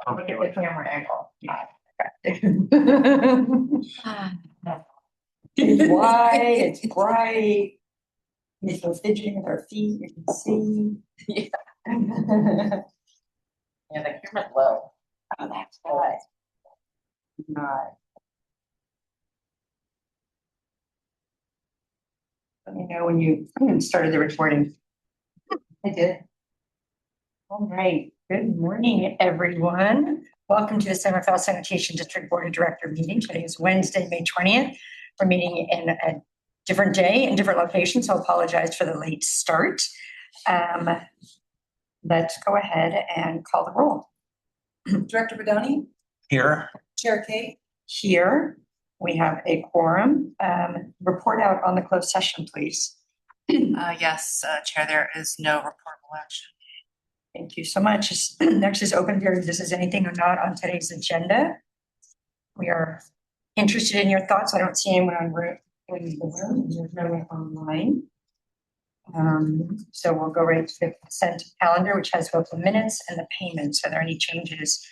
Look at the camera angle. It's wide, it's bright. It's so fidgeting with our feet, you can see. Yeah. Yeah, the camera's low. Oh, that's right. Let me know when you started the recording. I did. All right. Good morning, everyone. Welcome to the San Rafael Sanitation District Board of Director meeting. Today is Wednesday, May 20th. We're meeting in a different day in different locations, so I apologize for the late start. Let's go ahead and call the roll. Director Bedoni? Here. Chair Kate? Here. We have a quorum. Report out on the closed session, please. Yes, Chair, there is no reportable action. Thank you so much. Next is open period. This is anything or not on today's agenda. We are interested in your thoughts. I don't see anyone in the room. There's no one online. So we'll go right to the consent calendar, which has both the minutes and the payments. Are there any changes,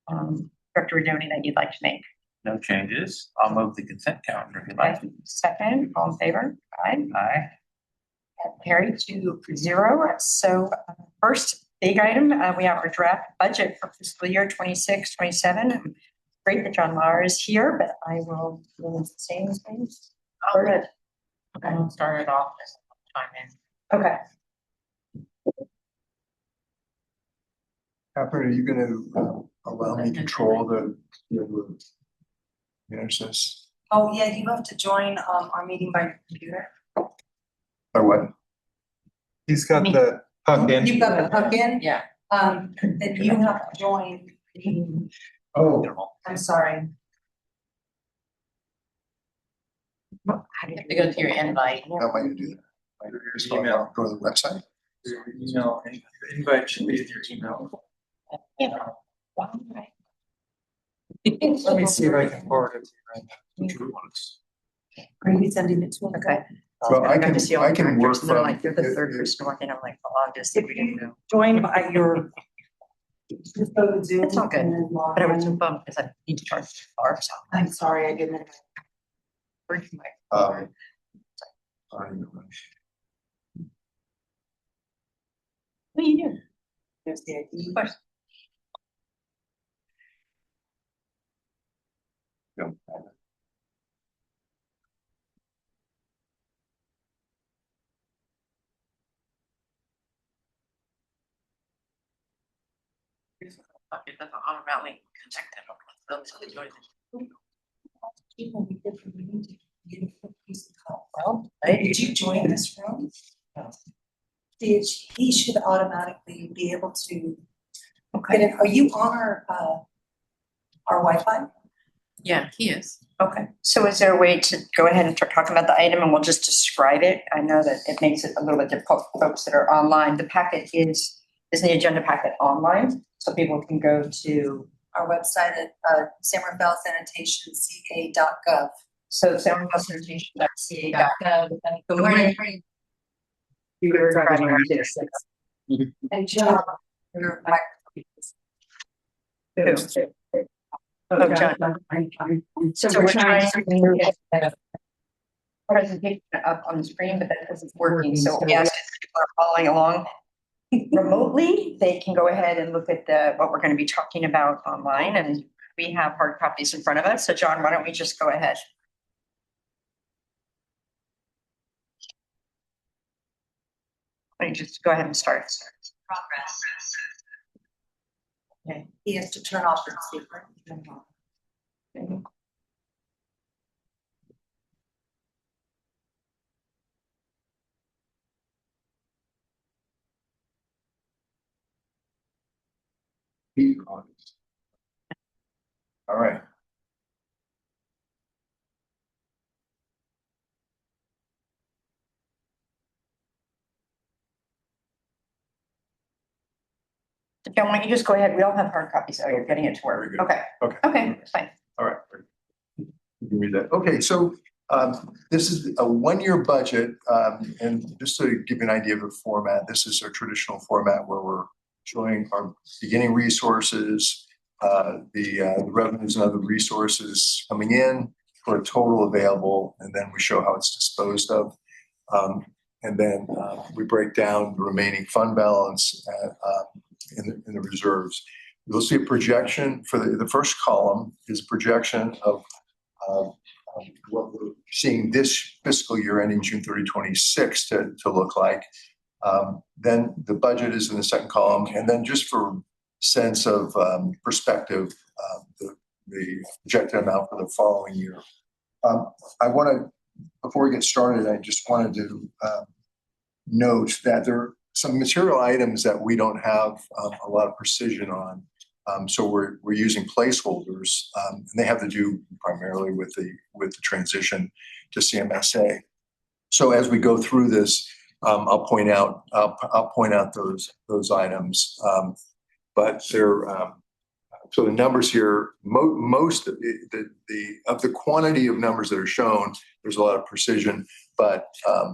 Director Redoni, that you'd like to make? No changes. I'll move the consent calendar if you'd like. Second, all in favor? Aye. Aye. Carried 2-0. So first big item, we have our draft budget for fiscal year 26-27. Great that John Maher is here, but I will say his name. Okay, I'll start it off as time in. Okay. Catherine, are you going to allow me control the access? Oh, yeah, you have to join our meeting by computer. By what? He's got the hook in. You've got the hook in? Yeah. Then you have to join. Oh, I'm sorry. How do you have to go to your invite. how am I going to do that? Just go to the website. Your email, the invite should be in your email. Let me see if I can forward it to you. Are you sending it to us? Okay. Well, I got to see all the can work directors, and then I'm from. like, you're the third person walking. I'm like, well, I'll just see if we didn't know. Join by your. Just go to Zoom. It's all good. and then log But I was so in. bummed because I need to charge the car. So I'm sorry, I didn't. where's my Sorry. what are you doing? There's the ID. Of course. It doesn't automatically connect it. Did you join this room? He should automatically be able to. Okay. Are you on our Wi-Fi? Yeah, he is. Okay. So is there a way to go ahead and start talking about the item and we'll just describe it? I know that it makes it a little bit difficult for folks that are online. The packet is the agenda packet online, so people can go to Our website at San Rafael Sanitation CA.gov. so sanrafaelsanitation.ca.gov. Good morning. You were driving around this. And John, your microphone. Oh, John. So we're trying to get the presentation up on the screen, but that isn't working. So yes, if people are following along remotely, they can go ahead and look at what we're going to be talking about online, and we have hard copies in front of us. So John, why don't we just go ahead? Why don't you just go ahead and start. Progress. Okay. He has to turn off the speaker. Okay. All right. John, why don't you just go ahead? We all have hard copies. Oh, you're getting it to work. Very good. Okay. Okay. Okay, fine. All right. You can read that. Okay, so this is a one-year budget, and just to give you an idea of the format, this is our traditional format where we're showing our beginning resources, the revenues and other resources coming in for a total available, and then we show how it's disposed of. And then we break down the remaining fund balance in the reserves. You'll see a projection for the first column is a projection of what we're seeing this fiscal year ending June 30, 26 to look like. Then the budget is in the second column, and then just for sense of perspective, the projected amount for the following year. I want to, before we get started, I just wanted to note that there are some material items that we don't have a lot of precision on. So we're using placeholders, and they have to do primarily with the transition to CMSA. So as we go through this, I'll point out those items. But they're so the numbers here, most of the quantity of numbers that are shown, there's a lot of precision, but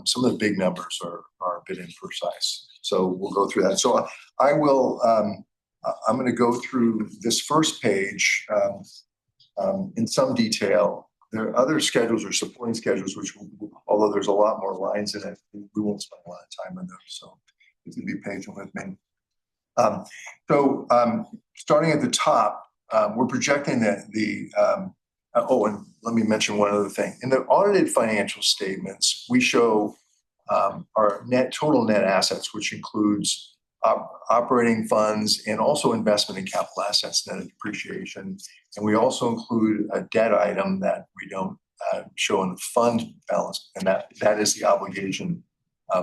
some of the big numbers are a bit imprecise. So we'll go through that. So I will. I'm going to go through this first page in some detail. There are other schedules or supporting schedules, which, although there's a lot more lines in it, we won't spend a lot of time on those. So you can be patient with me. Starting at the top, we're projecting that and let me mention one other thing. In the audited financial statements, we show our total net assets, which includes operating funds and also investment in capital assets, net of depreciation. And we also include a debt item that we don't show in the fund balance, and that is the obligation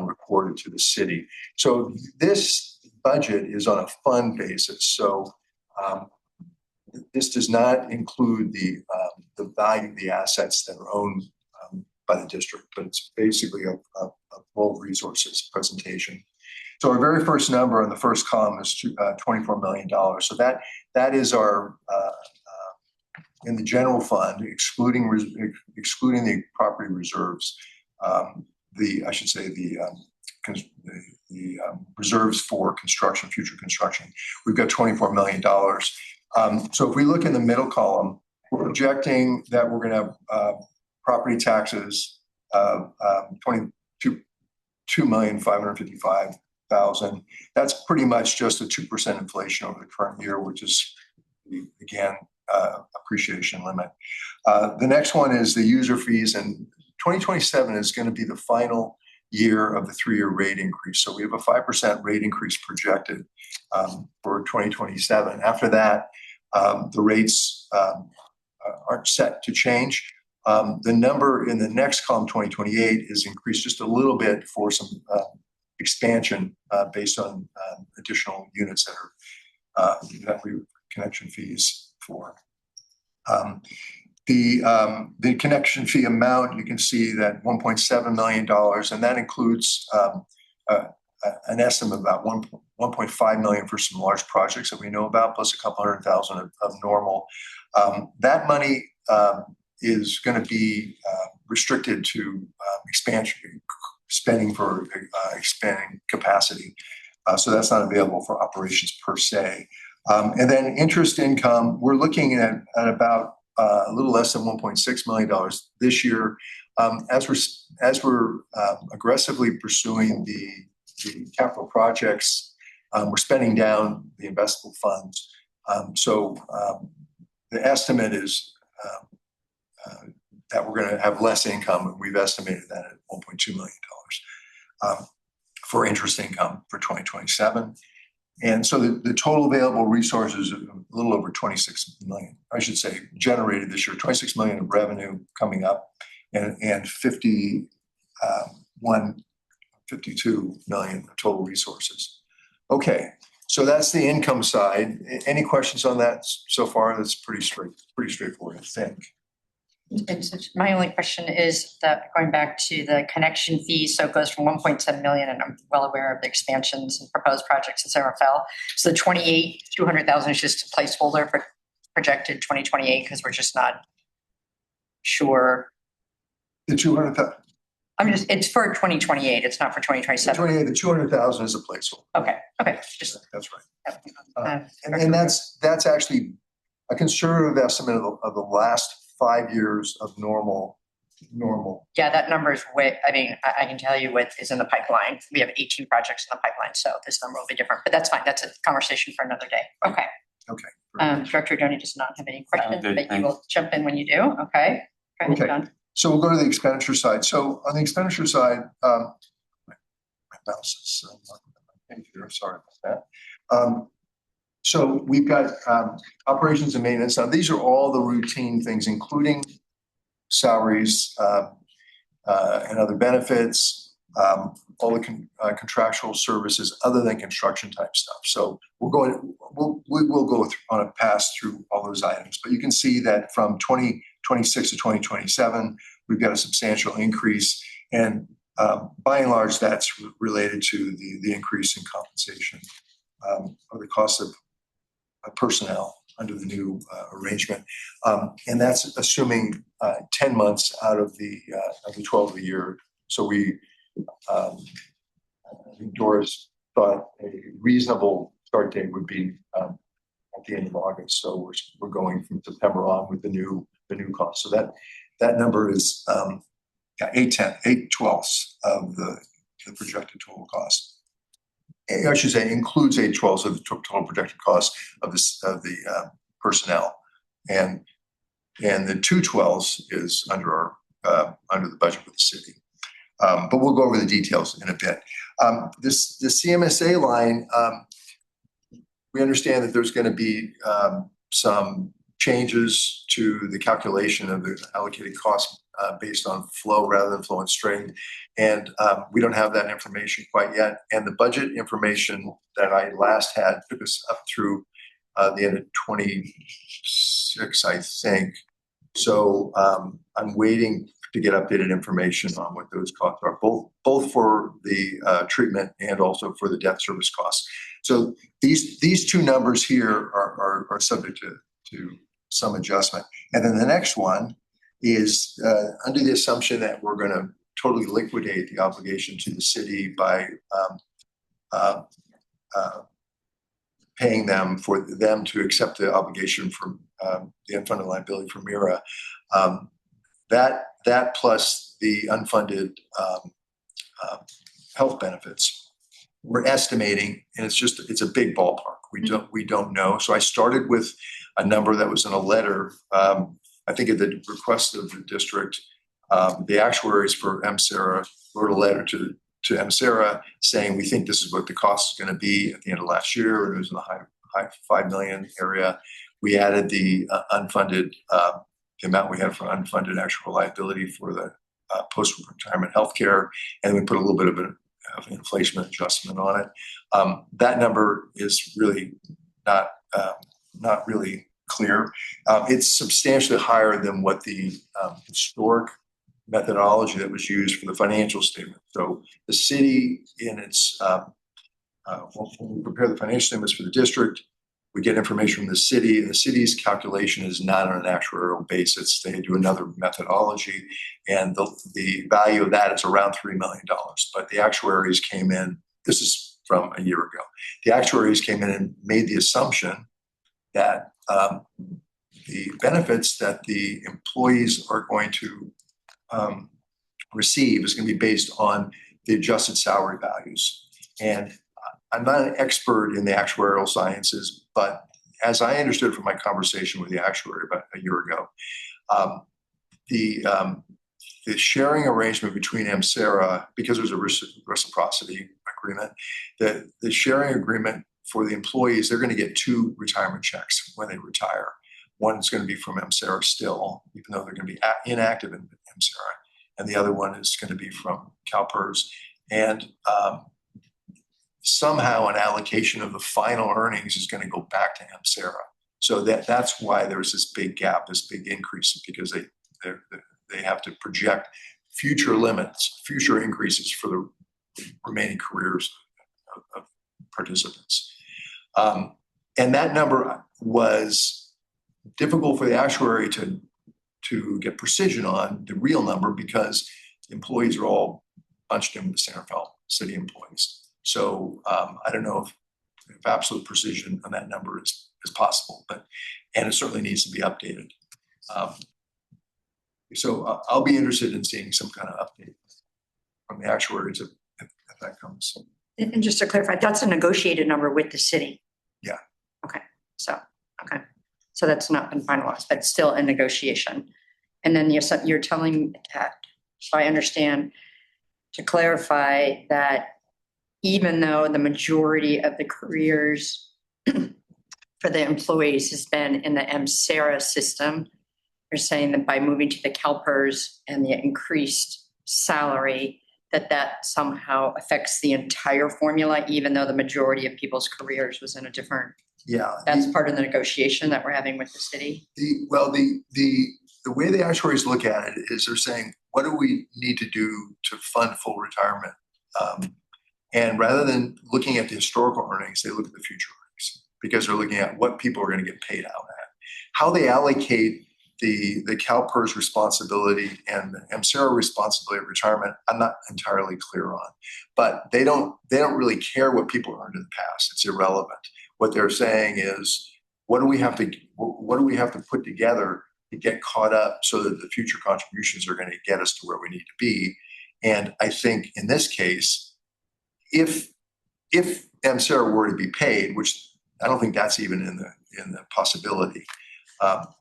reported to the city. So this budget is on a fund basis. So this does not include the value of the assets that are owned by the district, but it's basically a full resources presentation. So our very first number on the first column is $24 million. So that is our in the general fund, excluding the property reserves. I should say the reserves for construction, future construction. We've got $24 million. So if we look in the middle column, we're projecting that we're going to have property taxes of $22,555,000. That's pretty much just a 2% inflation over the current year, which is, again, appreciation limit. The next one is the user fees, and 2027 is going to be the final year of the 3-year rate increase. So we have a 5% rate increase projected for 2027. After that, the rates aren't set to change. The number in the next column, 2028, is increased just a little bit for some expansion based on additional units that we connection fees for. The connection fee amount, you can see that $1.7 million, and that includes an estimate of about $1.5 million for some large projects that we know about, plus a couple $100,000 of normal. That money is going to be restricted to expansion spending for expanding capacity. So that's not available for operations per se. And then interest income, we're looking at about a little less than $1.6 million this year. As we're aggressively pursuing the capital projects, we're spending down the investable funds. So the estimate is that we're going to have less income, and we've estimated that at $1.2 million for interest income for 2027. And so the total available resources are a little over 26 million, I should say, generated this year, 26 million of revenue coming up, and 52 million of total resources. Okay, so that's the income side. Any questions on that so far? That's pretty straightforward, I think. My only question is that going back to the connection fee, so it goes from 1.7 million, and I'm well aware of the expansions and proposed projects at SRFL. So the 200,000 is just a placeholder for projected 2028 because we're just not sure. The 200,000. It's for 2028. It's not for 2027. The 200,000 is a placeholder. Okay. Just that's right. And that's actually a conservative estimate of the last 5 years of normal. Yeah, that number is way, I mean, I can tell you what is in the pipeline. We have 18 projects in the pipeline, so this number will be different, but that's fine. That's a conversation for another day. Okay. Okay. Director Doney does not have any questions, good, but you thanks. will jump in when you do. Okay. Okay. Done. So we'll go to the expenditure side. So on the expenditure side, my mouse is not on my page here. Sorry about that. So we've got operations and maintenance. Now, these are all the routine things, including salaries and other benefits, all the contractual services other than construction type stuff. So we will go on a pass through all those items. But you can see that from 2026 to 2027, we've got a substantial increase. And by and large, that's related to the increase in compensation or the cost of personnel under the new arrangement. And that's assuming 10 months out of the 12 of the year. So I think Doris thought a reasonable start date would be at the end of August. So we're going from September on with the new cost. So that number is 8/12 of the projected total cost. I should say includes 8/12 of the total projected cost of the personnel, and the 2/12 is under the budget with the city. But we'll go over the details in a bit. The CMSA line, we understand that there's going to be some changes to the calculation of the allocated cost based on flow rather than flow and strain. And we don't have that information quite yet. And the budget information that I last had took us up through the end of 26, I think. So I'm waiting to get updated information on what those costs are, both for the treatment and also for the debt service costs. So these two numbers here are subject to some adjustment. And then the next one is under the assumption that we're going to totally liquidate the obligation to the city by paying them for them to accept the obligation from the unfunded liability from MIRA. That plus the unfunded health benefits, we're estimating, and it's a big ballpark. We don't know. So I started with a number that was in a letter. I think at the request of the district, the actuaries for MSERA wrote a letter to MSERA saying we think this is what the cost is going to be at the end of last year. And it was in the high 5 million area. We added the unfunded, the amount we had for unfunded actual liability for the post-retirement healthcare, and we put a little bit of an inflation adjustment on it. That number is really not really clear. It's substantially higher than what the historic methodology that was used for the financial statement. So the city in its, when we prepare the financial statements for the district, we get information from the city, and the city's calculation is not on an actuarial basis. They do another methodology, and the value of that is around $3 million. But the actuaries came in, this is from a year ago, the actuaries came in and made the assumption that the benefits that the employees are going to receive is going to be based on the adjusted salary values. And I'm not an expert in the actuarial sciences, but as I understood from my conversation with the actuary about a year ago, the sharing arrangement between MSERA, because there's a reciprocity agreement, the sharing agreement for the employees, they're going to get 2 retirement checks when they retire. One is going to be from MSERA still, even though they're going to be inactive in MSERA, and the other one is going to be from CalPERS. And somehow an allocation of the final earnings is going to go back to MSERA. So that's why there's this big gap, this big increase, because they have to project future limits, future increases for the remaining careers of participants. And that number was difficult for the actuary to get precision on the real number because the employees are all bunched in with the Centerville city employees. So I don't know absolute precision on that number is possible, and it certainly needs to be updated. So I'll be interested in seeing some kind of update from the actuaries if that comes. And just to clarify, that's a negotiated number with the city? Yeah. Okay, so that's not been finalized, but it's still in negotiation. And then you're telling that, so I understand, to clarify that even though the majority of the careers for the employees has been in the MSERA system, you're saying that by moving to the CalPERS and the increased salary, that somehow affects the entire formula, even though the majority of people's careers was in a different. Yeah. That's part of the negotiation that we're having with the city. The way the actuaries look at it is they're saying, what do we need to do to fund full retirement? And rather than looking at the historical earnings, they look at the future earnings because they're looking at what people are going to get paid out at. How they allocate the CalPERS responsibility and the MSERA responsibility of retirement, I'm not entirely clear on. But they don't really care what people earned in the past. It's irrelevant. What they're saying is, what do we have to put together to get caught up so that the future contributions are going to get us to where we need to be? And I think in this case, if MSERA were to be paid, which I don't think that's even in the possibility,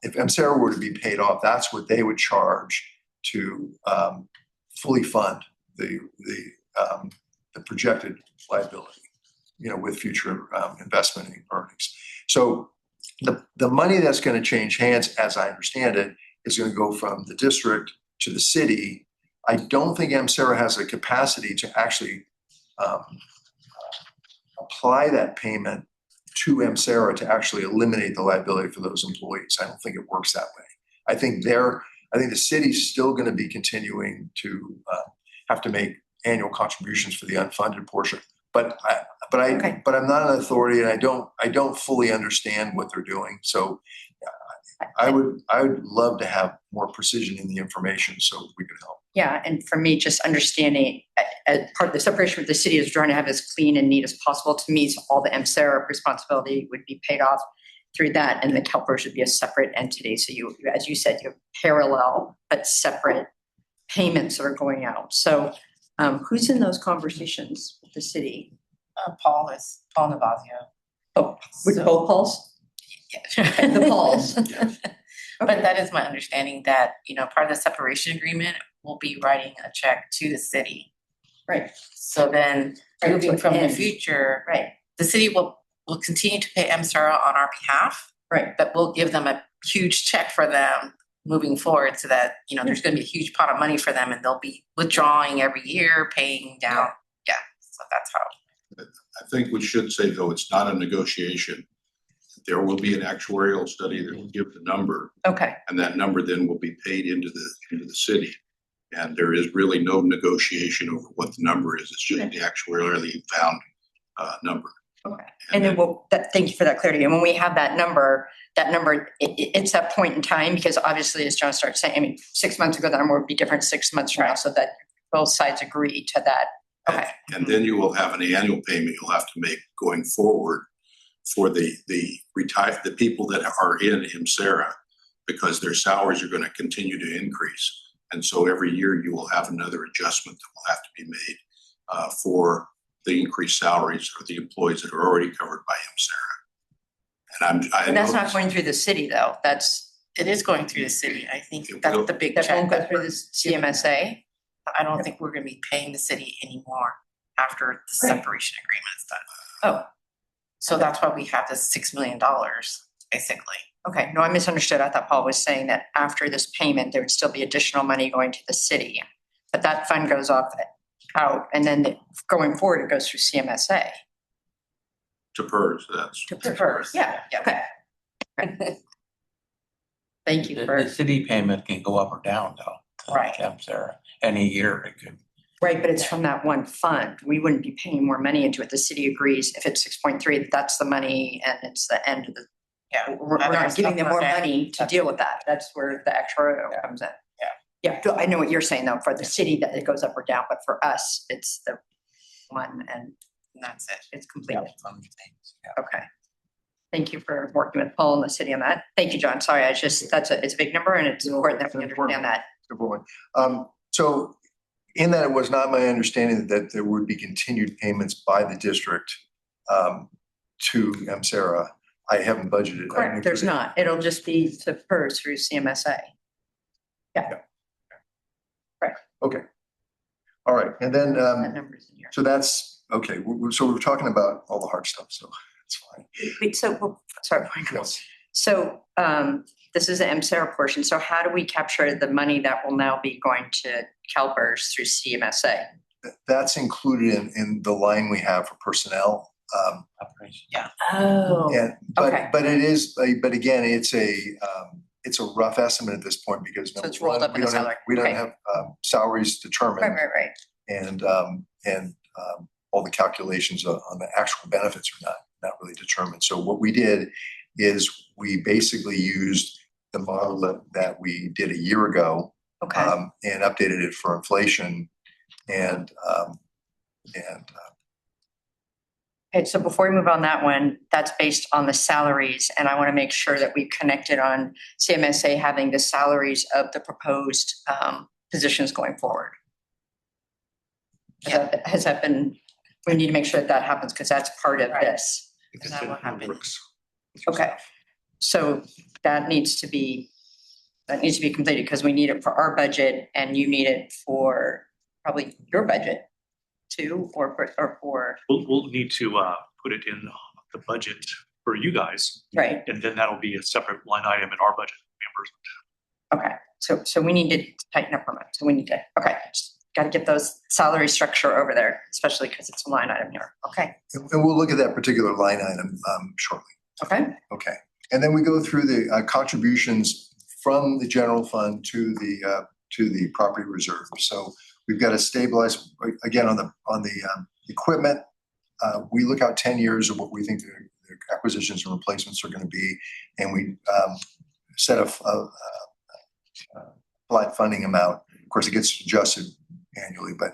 if MSERA were to be paid off, that's what they would charge to fully fund the projected liability, with future investment earnings. So the money that's going to change hands, as I understand it, is going to go from the district to the city. I don't think MSERA has the capacity to actually apply that payment to MSERA to actually eliminate the liability for those employees. I don't think it works that way. I think the city's still going to be continuing to have to make annual contributions for the unfunded portion. But I'm not an authority, and I don't fully understand what they're doing. So I would love to have more precision in the information so we could help. Yeah, and for me, just understanding part of the separation with the city is trying to have as clean and neat as possible. To me, so all the MSERA responsibility would be paid off through that, and the CalPERS should be a separate entity. So you, as you said, you have parallel but separate payments that are going out. So who's in those conversations with the city? Paul Navazio. Oh, with So- both Pauls? Yeah. The Pauls. But that is my understanding that, part of the separation agreement will be writing a check to the city. Right. So then Right, moving so it from the ends. future, Right. the city will continue to pay MSERA on our behalf, Right. but we'll give them a huge check for them moving forward so that, there's going to be a huge pot of money for them and they'll be withdrawing every year, paying down. Yeah. So that's how. I think we should say, though, it's not a negotiation. There will be an actuarial study that will give the number, Okay. and that number then will be paid into the city. And there is really no negotiation over what the number is. It's just the actuarially found number. Okay. And then thank you for that clarity. And when we have that number, it's that point in time, because obviously, as John started saying, 6 months ago, the number would be different 6 months from now, so that both sides agree to that. Okay. And then you will have an annual payment you'll have to make going forward for the people that are in MSERA, because their salaries are going to continue to increase. And so every year you will have another adjustment that will have to be made for the increased salaries of the employees that are already covered by MSERA. And that's not going through the city, though. It is going through the city. I think It that's will. the big That won't check. go through the CMSA. I don't think we're going to be paying the city anymore after the Right. separation agreement is done. Oh, So that's why we have this $6 million, basically. okay. No, I misunderstood. I thought Paul was saying that after this payment, there would still be additional money going to the city, but that fund goes out, and then going forward, it goes through CMSA. To PERS, that's. To PERS. Yeah. Okay. Thank you The for, city payment can go up or down though. Right. Sarah, any year it could. right, but it's from that one fund. We wouldn't be paying more money into it. The city agrees if it's 6.3, that's the money and it's the end of the, Yeah. we're not giving them more money to deal with that. That's where the actuarial comes in. Yeah, I know what you're saying though, for the city that it goes up or down, but for us, it's the one and And that's it. it's completed. Okay. Thank you for working with Paul and the city on that. Thank you, John. Sorry, it's a big number and it's important that we understand that. Good point. So in that, it was not my understanding that there would be continued payments by the district to MSERA. I haven't budgeted. Correct, there's not. It'll just be to PERS through CMSA. Okay. All right. And then, That number's in here. so that's, okay. So we're talking about all the hard stuff, so it's fine. Wait, sorry. So, this is the MSARA portion. So how do we capture the money that will now be going to CalPERS through CMSA? That's included in the line we have for personnel. Operation. Yeah. Oh, And, okay. but it is, but again, it's a rough estimate at this point because So it's rolled up in the salary. we don't Okay. have salaries determined. Right. And all the calculations on the actual benefits are not really determined. So what we did is we basically used the model that we did a year ago Okay. and updated it for inflation and Okay, so before we move on that one, that's based on the salaries, and I want to make sure that we've connected on CMSA having the salaries of the proposed positions going forward. Has that been, we need to make sure that happens because that's part of this. Is that what happened? Okay, so that needs to be completed because we need it for our budget and you need it for probably your budget too, or for, We'll need to put it in the budget for you guys, right, and then that'll be a separate line item in our budget reimbursement. okay, so we need to tighten up on that, so we need to, okay, just gotta get those salary structure over there, especially because it's a line item here, okay, and we'll look at that particular line item shortly. okay, Okay. And then we go through the contributions from the general fund to the property reserve. So we've got to stabilize again on the equipment. We look out 10 years of what we think the acquisitions and replacements are going to be, and we set a flat funding amount. Of course, it gets adjusted annually, but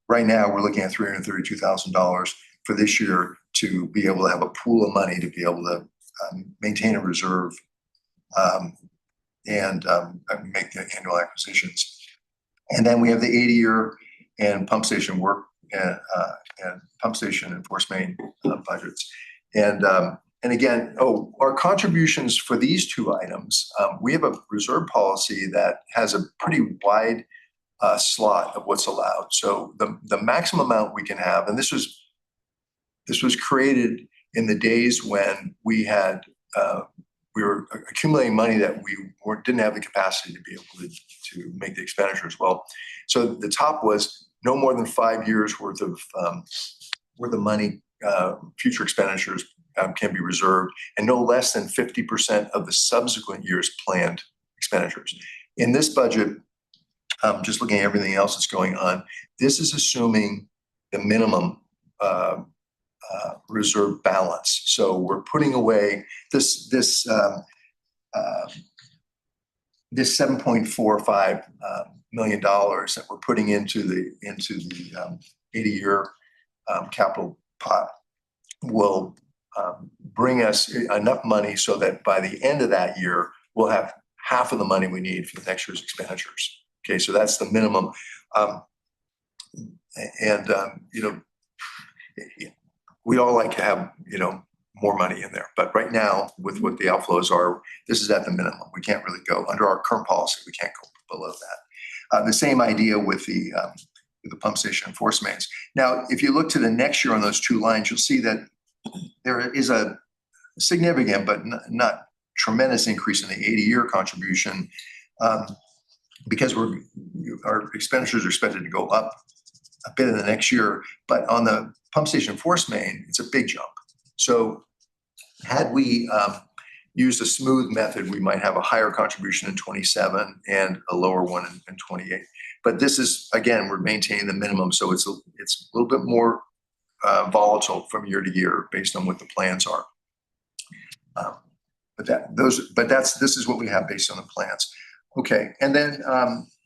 right now we're looking at $332,000 for this year to be able to have a pool of money to be able to maintain a reserve and make the annual acquisitions. And then we have the 80-year and pump station work and pump station and force main budgets. And again, our contributions for these two items, we have a reserve policy that has a pretty wide slot of what's allowed. So the maximum amount we can have, and this was created in the days when we were accumulating money that we didn't have the capacity to be able to make the expenditures. Well, so the top was no more than 5 years worth of money, future expenditures can be reserved, and no less than 50% of the subsequent year's planned expenditures. In this budget, just looking at everything else that's going on, this is assuming the minimum reserve balance. So we're putting away this $7.45 million that we're putting into the 80-year capital pot will bring us enough money so that by the end of that year we'll have half of the money we need for the next year's expenditures. Okay, so that's the minimum, we all like to have, more money in there. But right now, with what the outflows are, this is at the minimum. We can't really go under our current policy. We can't go below that. The same idea with the pump station and force mains. Now, if you look to the next year on those two lines, you'll see that there is a significant but not tremendous increase in the 80-year contribution because our expenditures are expected to go up a bit in the next year. But on the pump station force main, it's a big jump. So had we used a smooth method, we might have a higher contribution in 27 and a lower one in 28. But this is, again, we're maintaining the minimum. So it's a little bit more volatile from year to year based on what the plans are. This is what we have based on the plans. Okay, and then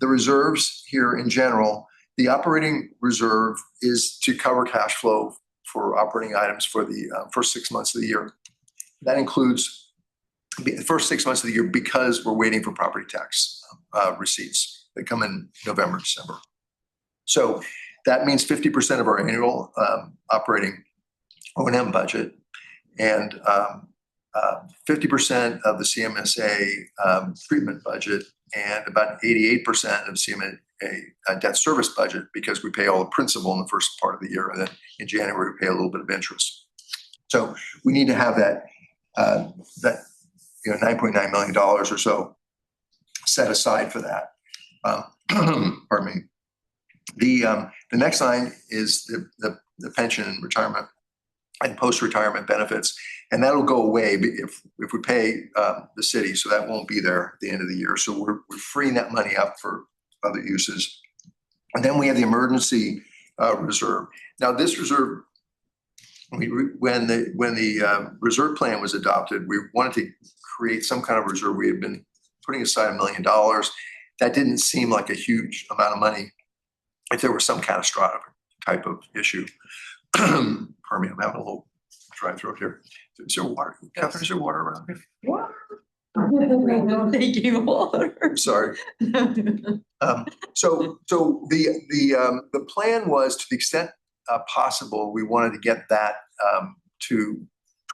the reserves here in general, the operating reserve is to cover cash flow for operating items for the first 6 months of the year. That includes the first 6 months of the year because we're waiting for property tax receipts that come in November, December. So that means 50% of our annual operating O&M budget and 50% of the CMSA treatment budget and about 88% of CMSA debt service budget, because we pay all the principal in the first part of the year, and then in January we pay a little bit of interest. So we need to have that $9.9 million or so set aside for that. Pardon me. The next line is the pension and retirement and post-retirement benefits, and that'll go away if we pay the city, so that won't be there at the end of the year. So we're freeing that money up for other uses. And then we have the emergency reserve. Now this reserve, when the reserve plan was adopted, we wanted to create some kind of reserve. We had been putting aside $1 million. That didn't seem like a huge amount of money if there was some catastrophic type of issue. Pardon me, I'm having a little dry throat here. Is there water? Catherine, is there water around here? Thank you, water. I'm sorry. So the plan was, to the extent possible, we wanted to get that to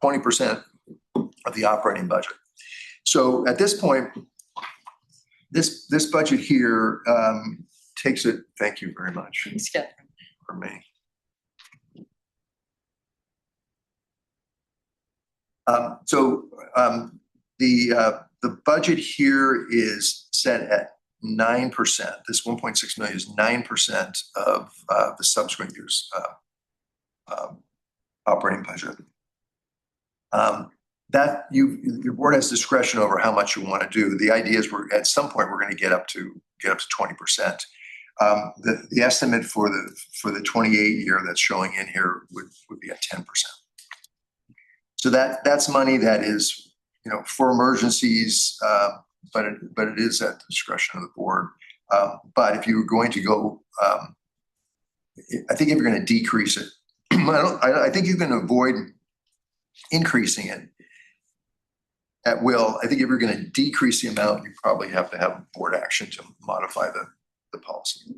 20% of the operating budget. So at this point, this budget here takes it. Thank you very much. Thanks, Catherine. For me. The budget here is set at 9%. This 1.6 million is 9% of the subsequent year's operating budget. That your board has discretion over how much you want to do. The idea is at some point we're going to get up to 20%. The estimate for the 28 year that's showing in here would be at 10%. So that's money that is, for emergencies, but it is at the discretion of the board. But if you were going to go, I think if you're going to decrease it, I think you can avoid increasing it at will. I think if you're going to decrease the amount, you probably have to have board action to modify the policy.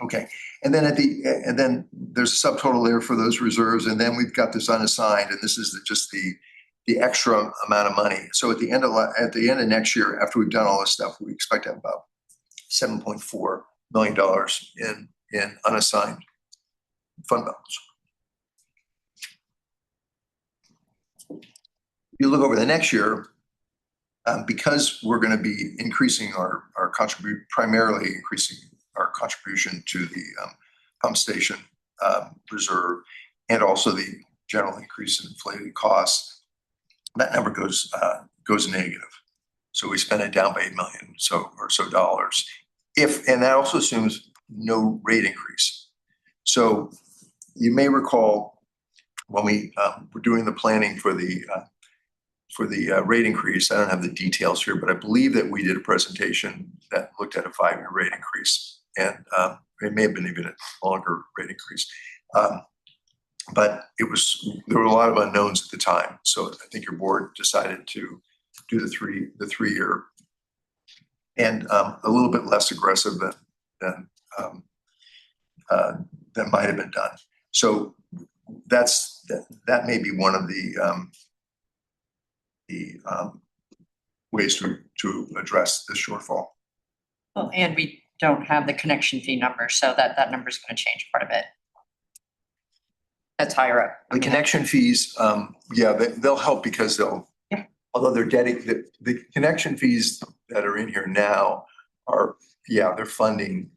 Okay, and then there's a subtotal there for those reserves, and then we've got this unassigned, and this is just the extra amount of money. So at the end of next year, after we've done all this stuff, we expect to have about $7.4 million in unassigned fund balance. If you look over the next year, because we're going to be increasing our contribution, primarily increasing our contribution to the pump station reserve, and also the general increase in inflated costs, that number goes negative. So we spend it down by $8 million or so dollars. And that also assumes no rate increase. So you may recall when we were doing the planning for the rate increase, I don't have the details here, but I believe that we did a presentation that looked at a 5-year rate increase, and it may have been even a longer rate increase. But there were a lot of unknowns at the time. So I think your board decided to do the 3-year and a little bit less aggressive than might have been done. So that may be one of the ways to address this shortfall. Well, and we don't have the connection fee number, so that number is going to change quite a bit. That's higher up. The connection fees, they'll help because although they're dedicated, the connection fees that are in here now are, they're funding,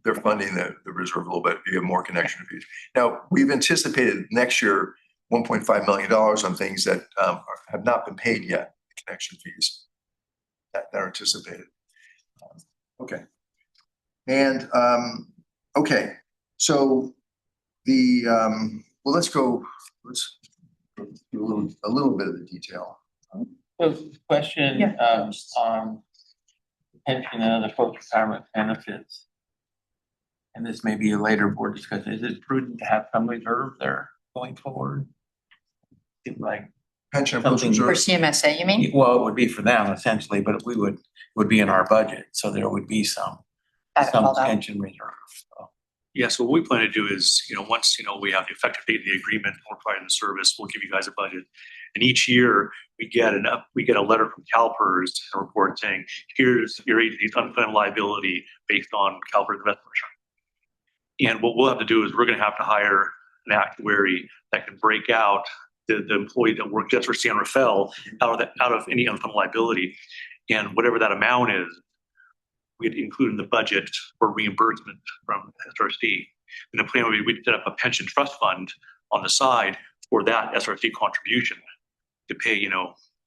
they're funding the reserve a little bit via more connection fees. Now, we've anticipated next year $1.5 million on things that have not been paid yet, the connection fees that are anticipated. Okay. And, okay, so let's do a little bit of the detail. So question on pension and other post-retirement benefits. and this may be a later board discussion, is it prudent to have some reserve there going forward? Seems like, Pension and post Something- For reserve, CMSA, you mean? well, it would be for them essentially, but would be in our budget, so there would be some Called out. pension reserve. So, Yeah, so what we plan to do is, once, we have the effective date of the agreement, we're providing the service, we'll give you guys a budget. And each year we get a letter from CalPERS, a report saying, here's your agency's unfunded liability based on CalPERS investment return. And what we'll have to do is we're going to have to hire an actuary that can break out the employee that worked just for San Rafael out of any unfunded liability. And whatever that amount is, we'd include in the budget for reimbursement from SRSD. And the plan would be we'd set up a pension trust fund on the side for that SRSD contribution to pay,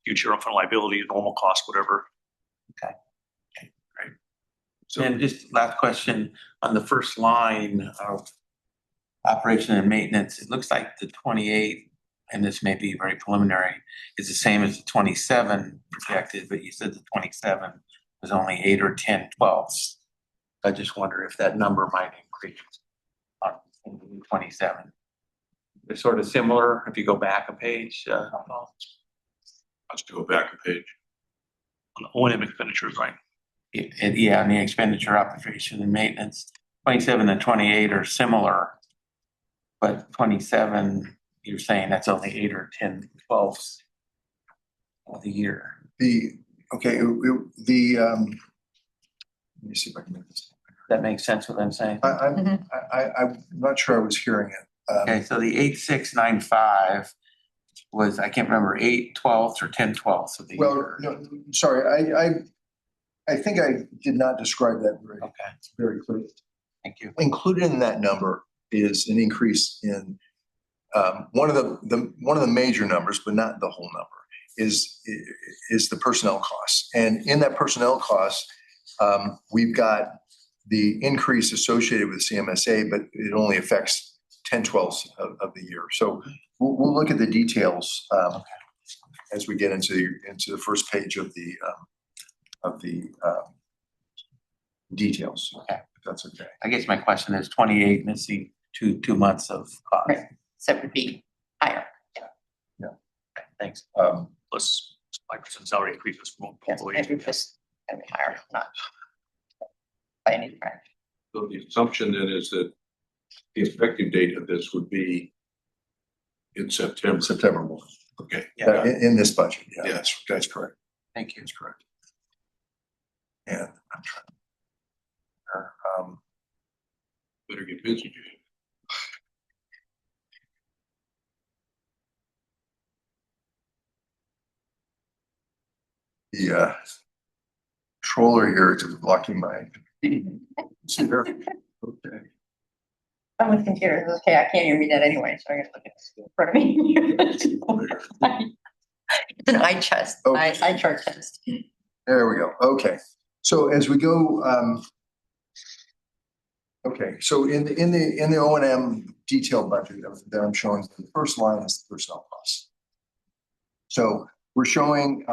future unfunded liability, normal costs, whatever. so And just last question, on the first line of operation and maintenance, it looks like the 28, and this may be very preliminary, is the same as the 27 projected, but you said the 27 was only 8 or 10 twelfths. I just wonder if that number might increase on 27. They're sort of similar if you go back a page. Let's go back a page. On the O&M expenditures, right? Yeah, and the expenditure, operation and maintenance, 27 and 28 are similar. But 27, you're saying that's only 8 or 10 twelfths of the year. let me see if I can make this. That makes sense what I'm saying? I'm not sure I was hearing it. Okay, so the 8695 was, I can't remember, 8 twelfths or 10 twelfths of the Well, year. no, sorry, I think I did not describe that Okay, very clearly. thank you. Included in that number is an increase in one of the major numbers, but not the whole number, is the personnel costs. And in that personnel cost, we've got the increase associated with CMSA, but it only affects 10/12 of the year. So we'll look at the details as we get into the first page of the details. Okay. If that's okay. I guess my question is 28 missing two months of cost. Right. So it would be higher. Thanks. Plus 5% salary increases for Yes, employees. maybe just gonna be higher, not by any stretch. So the assumption then is that the effective date of this would be in September. September 1. Okay, Yeah, In this budget, yeah. yes, That's correct. thank you. That's correct. And I'm trying. better get busy. The controller here is blocking my. Computer. Okay. I'm with computers, okay, I can't even read that anyway, so I gotta look at this in front of me. It's an eye chest, Okay. eye chart test. There we go. Okay. So as we go, okay, so in the O&M detailed budget that I'm showing, the first line is the personnel costs. So we're showing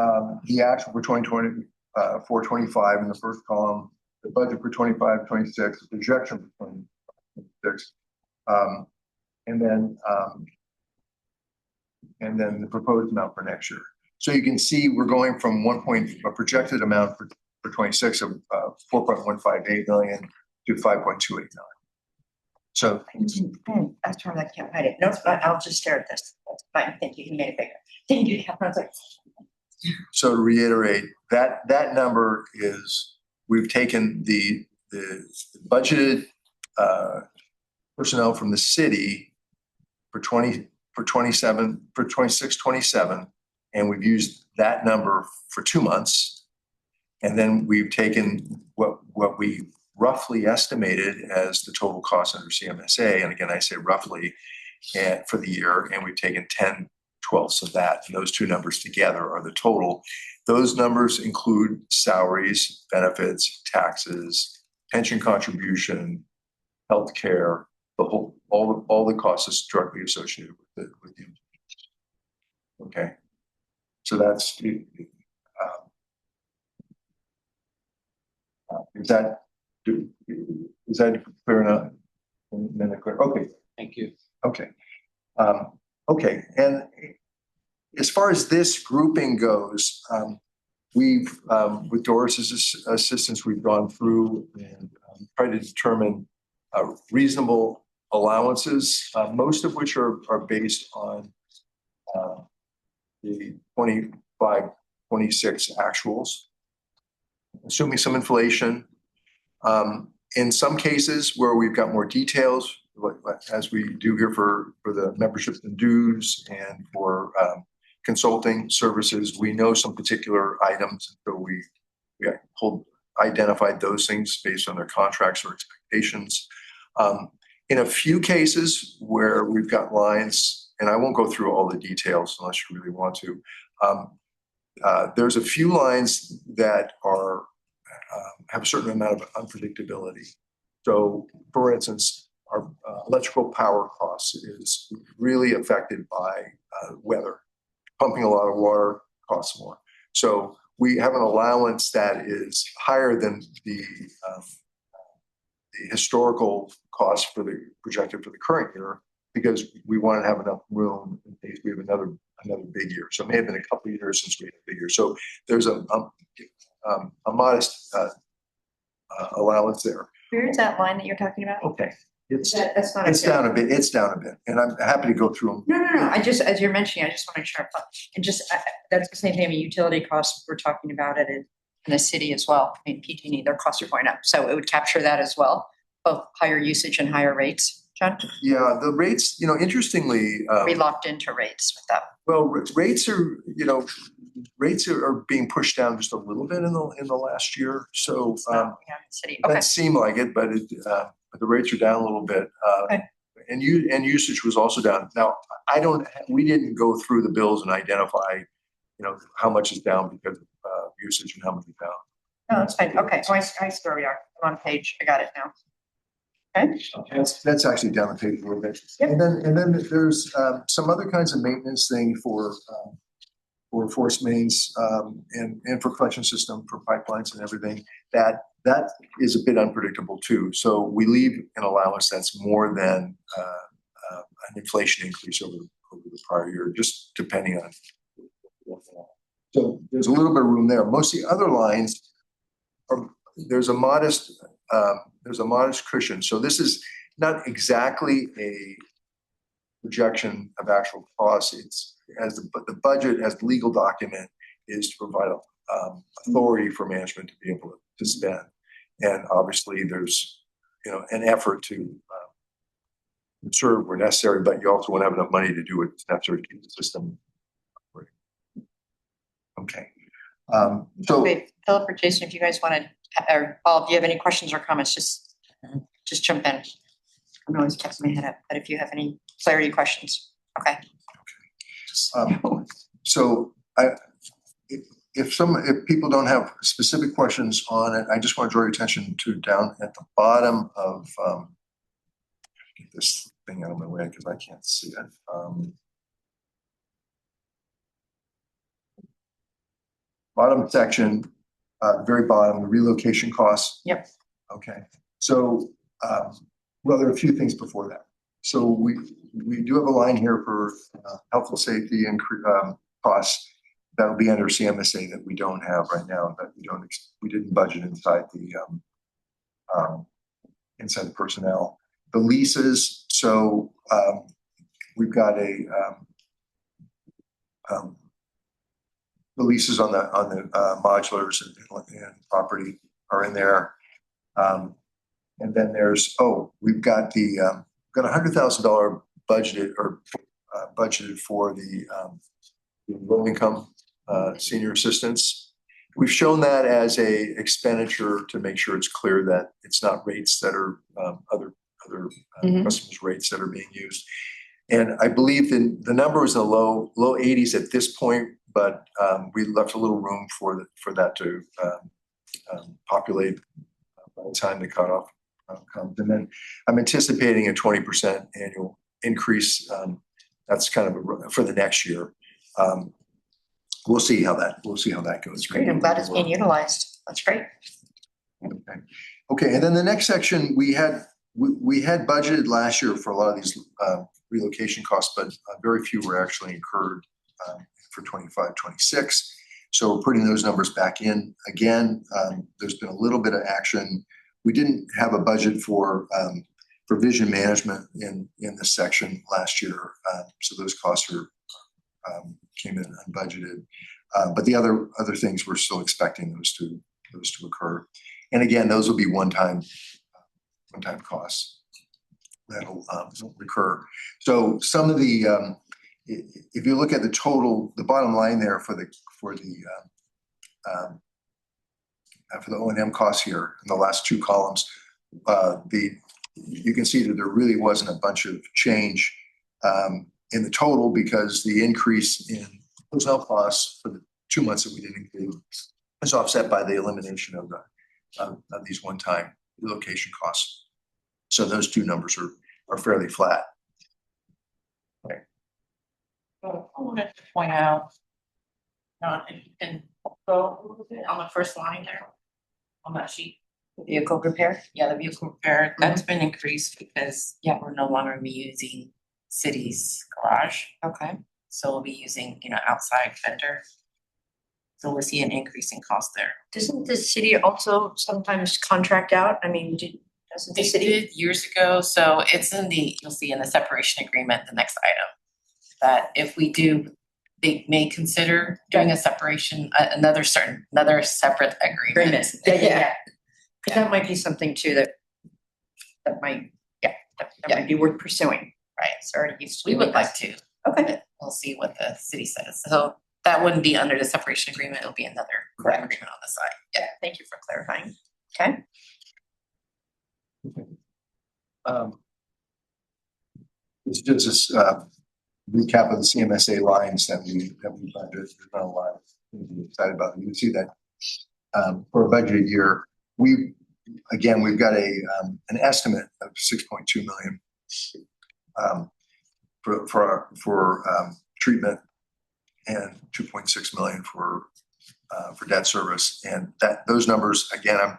the actual for 2020, 425 in the first column, the budget for 25, 26, the projection for 26, and then the proposed amount for next year. So you can see we're going from a projected amount for 26 of 4.158 million to 5.28 million. So That's why I can't hide it. No, I'll just stare at this. That's fine. Thank you. You made it bigger. Thank you. I was like, So to reiterate, that number is, we've taken the budgeted personnel from the city for 26, 27, and we've used that number for 2 months. And then we've taken what we roughly estimated as the total cost under CMSA. And again, I say roughly for the year, and we've taken 10/12 of that. And those two numbers together are the total. Those numbers include salaries, benefits, taxes, pension contribution, healthcare, all the costs directly associated with the okay. So that's is that Is that clear enough? Okay, Thank you. okay. Okay, and as far as this grouping goes, we've, with Doris's assistance, we've gone through and tried to determine reasonable allowances, most of which are based on the 25, 26 actuals, assuming some inflation. In some cases where we've got more details, as we do here for the memberships and dues and for consulting services, we know some particular items, so we identified those things based on their contracts or expectations. In a few cases where we've got lines, and I won't go through all the details unless you really want to, there's a few lines that are have a certain amount of unpredictability. So, for instance, our electrical power costs is really affected by weather. Pumping a lot of water costs more. So we have an allowance that is higher than the historical cost for the projected for the current year, because we want to have enough room in case we have another big year. So it may have been a couple of years since we had a big year. So there's a modest allowance there. Where's that line that you're talking about? Okay, That's not. it's down a bit. It's down a bit, and I'm happy to go through them. No. I just, as you're mentioning, I just want to make sure. And just that's the same thing. I mean, utility costs. We're talking about it in the city as well. I mean, PG&E, their costs are going up, so it would capture that as well, both higher usage and higher rates. John, Yeah, the rates. Interestingly, we locked into rates with that. well, rates are are being pushed down just a little bit in the last year. So City. Okay. that seemed like it, but the rates are down a little bit. Okay. And usage was also down. Now, we didn't go through the bills and identify, how much is down because of usage and how much is down. No, that's fine. Okay. So I see where we are. I'm on page. I got it now. Okay. That's actually down the page a little bit. Yep. And then there's some other kinds of maintenance thing for force mains and for collection system for pipelines and everything that is a bit unpredictable too. So we leave an allowance that's more than an inflation increase over the prior year, just depending on. So there's a little bit of room there. Most of the other lines there's a modest cushion. So this is not exactly a projection of actual costs. It's the budget as the legal document is to provide authority for management to be able to spend. And obviously there's, an effort to serve where necessary, but you also want to have enough money to do what's necessary to keep the system operating. Okay. So Wait, Philip or Jason, if you guys want to, or Paul, if you have any questions or comments, just jump in. I'm always catching my head up, but if you have any clarity questions, okay. So if people don't have specific questions on it, I just want to draw your attention to down at the bottom of get this thing out of my way because I can't see it. Bottom section, very bottom, the relocation costs. Yep. Okay. So, well, there are a few things before that. So we do have a line here for health and safety and costs that will be under CMSA that we don't have right now. That we didn't budget inside the personnel. The leases. So we've got the leases on the modulars and property are in there. And then there's we've got $100,000 budgeted for the low income senior assistance. We've shown that as a expenditure to make sure it's clear that it's not rates that are other customers' rates that are being used. And I believe the number is in the low 80s at this point, but we left a little room for that to populate by the time the cutoff comes. And then I'm anticipating a 20% annual increase. That's kind of for the next year. We'll see how that goes. Great. I'm glad it's being utilized. That's great. Okay, and then the next section, we had budgeted last year for a lot of these relocation costs, but very few were actually incurred for 25, 26. So we're putting those numbers back in again. There's been a little bit of action. We didn't have a budget for vision management in this section last year, so those costs are came in unbudgeted. But the other things we're still expecting those to occur. And again, those will be one-time costs that'll recur. So some of the if you look at the total, the bottom line there for the O&M costs here in the last two columns, you can see that there really wasn't a bunch of change in the total because the increase in personnel costs for the 2 months that we didn't include is offset by the elimination of these one-time relocation costs. So those two numbers are fairly flat. So I wanted to point out, if you can go on the first line there, on that sheet. Vehicle repair. Yeah, the vehicle repair, that's been increased because, we're no longer be using city's garage. Okay. So we'll be using, outside vendor. So we'll see an increase in cost there. Doesn't the city also sometimes contract out? I mean, doesn't the They city? did years ago, so it's you'll see in the separation agreement, the next item. That if we do, they may consider doing a separation, another separate agreement. Yeah. Because that might be something too that might, that might be worth pursuing. Right, It's already used to. we doing would like that. to. Okay. But we'll see what the city says. So that wouldn't be under the separation agreement, it'll be another agreement on the side. Yeah, thank you for clarifying. Okay. This is just a recap of the CMSA lines that we budgeted. There's not a lot of things to be excited about. You can see that for a budgeted year, we've got an estimate of 6.2 million for treatment and 2.6 million for debt service, and those numbers again.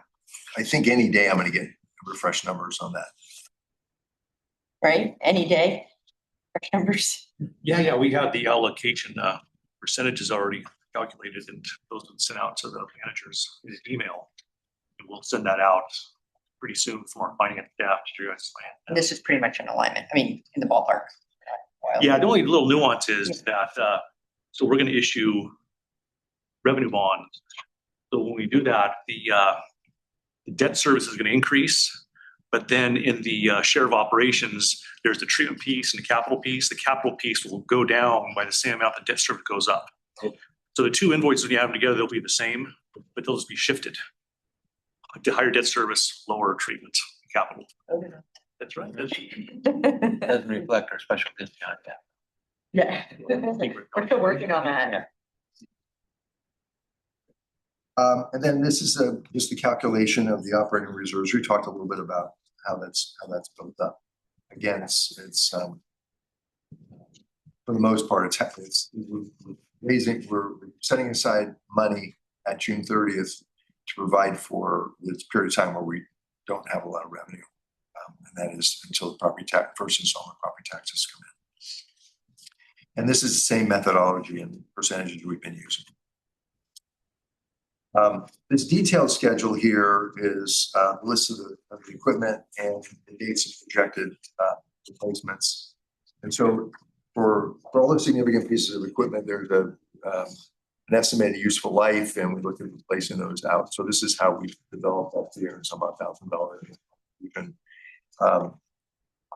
I think any day I'm going to get refresh numbers on that. Right, any day. Numbers. Yeah, we have the allocation percentages already calculated, and those would send out to the managers in an email. And we'll send that out pretty soon from our finance staff to your guys' plan. This is pretty much in alignment. I mean, in the ballpark. Yeah, the only little nuance is that, so we're gonna issue revenue bonds. So when we do that, the debt service is gonna increase, but then in the share of operations, there's the treatment piece and the capital piece. The capital piece will go down by the same amount the debt service goes up. So the two invoices we have them together, they'll be the same, but they'll just be shifted. The higher debt service, lower treatment capital. That's right. Doesn't reflect our special discount. Yeah. We're still working on that. And then this is just the calculation of the operating reserves. We talked a little bit about how that's built up. Again, it's for the most part, we're setting aside money at June 30th to provide for this period of time where we don't have a lot of revenue, and that is until the first installment property taxes come in. And this is the same methodology and percentages we've been using. This detailed schedule here is a list of the equipment and the dates of projected replacements. And so for all the significant pieces of equipment, there's an estimated useful life, and we look at replacing those out. So this is how we developed that here. It's about $1,000. We can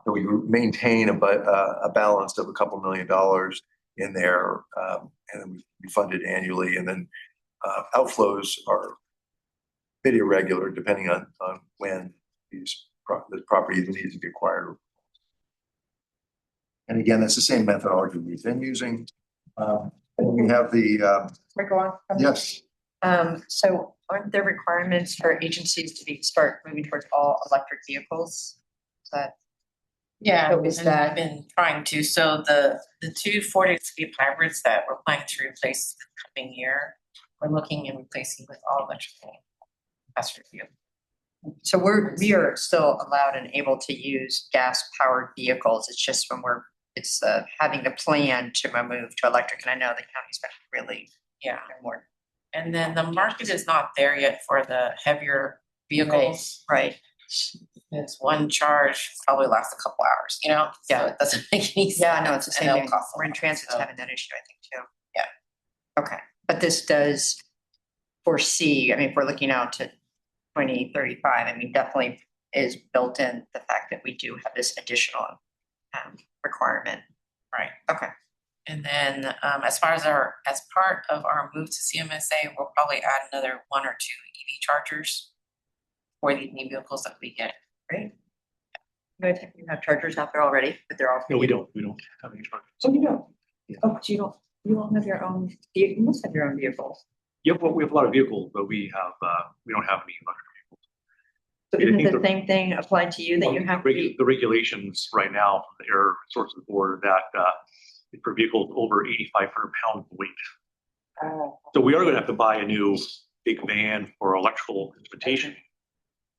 so we maintain a balance of a couple $1 million in there, and then we fund it annually, and then outflows are a bit irregular depending on when the property needs to be acquired. And again, that's the same methodology we've been using. We have the Go on. yes. So aren't there requirements for agencies to start moving towards all electric vehicles? Is that? Yeah, So is and that- I've been trying to. So the two Ford Escape hybrids that we're planning to replace the coming year, we're looking and replacing with all electric passenger vehicles. So we are still allowed and able to use gas powered vehicles. It's just when it's having to plan to move to electric. And I know the county's been really Yeah, more. and then the market is not there yet for the heavier vehicles. Right. It's one charge probably lasts a couple hours, you know? So Yeah. it doesn't make any sense. Yeah, no, it's the same and it'll thing. cost a We're in lot, transit's so. having that issue, I think, too. Yeah. Okay, but this does foresee, I mean, if we're looking out to 2035, I mean, definitely is built in the fact that we do have this additional requirement. Right. Okay. And then as part of our move to CMSA, we'll probably add another 1 or 2 EV chargers for these new vehicles that we get. Great. You have chargers out there already, but they're all. No, we don't have any chargers. Oh, you don't? Oh, but you don't have your own, you must have your own vehicles. Yep, well, we have a lot of vehicles, but we don't have any electric vehicles. So I think isn't the the- same thing applied to you that you have? The regulations right now from the Air Resources Board that for vehicles over 8,500 pounds of weight. Oh. So we are gonna have to buy a new big van for electrical instrumentation.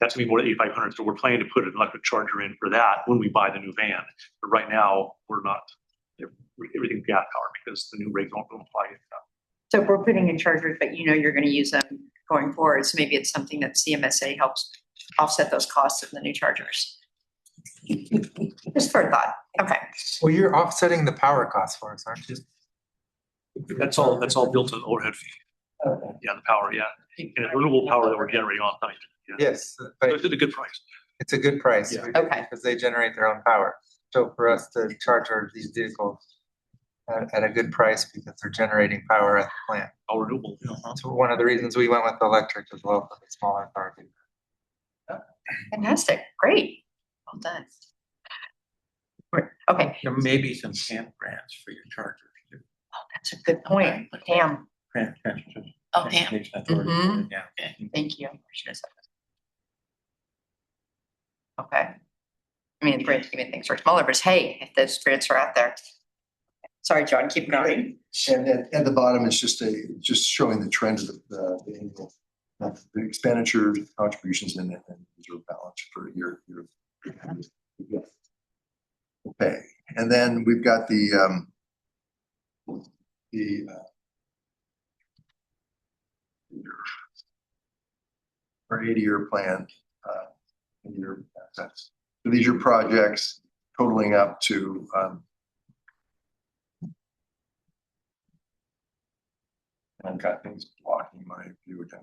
That's gonna be more than 8,500, so we're planning to put an electric charger in for that when we buy the new van. But right now, we're not, everything's gas powered because the new regs don't apply to that. So if we're putting in chargers, but you know you're gonna use them going forward, so maybe it's something that CMSA helps offset those costs of the new chargers. Just for a thought, okay. Well, you're offsetting the power costs for us, aren't you? That's all built in the overhead fee. Yeah, the power, yeah. And it's renewable power that we're generating on site. Yeah. Yes, So but it's at a good price. it's a good price. Yeah. Okay. Because they generate their own power. So for us to charge these vehicles at a good price because they're generating power at the plant. All renewable. That's one of the reasons we went with electric as well for the smaller car. Fantastic, great, well done. Okay, There may be some camp grants for your chargers. too. that's a good point, Pam, Transportation Oh, Pam. Authority, Mhm. yeah. thank you. I should have said that. Okay. I mean, grant giving things are smaller, but hey, if those grants are out there. Sorry, John, keep going. And at the bottom is just showing the trend of the annual the expenditures, contributions, and reserve balance for your. Okay, and then we've got the our 80-year plan, your assets. So these are projects totaling up to I've got things blocking my view again.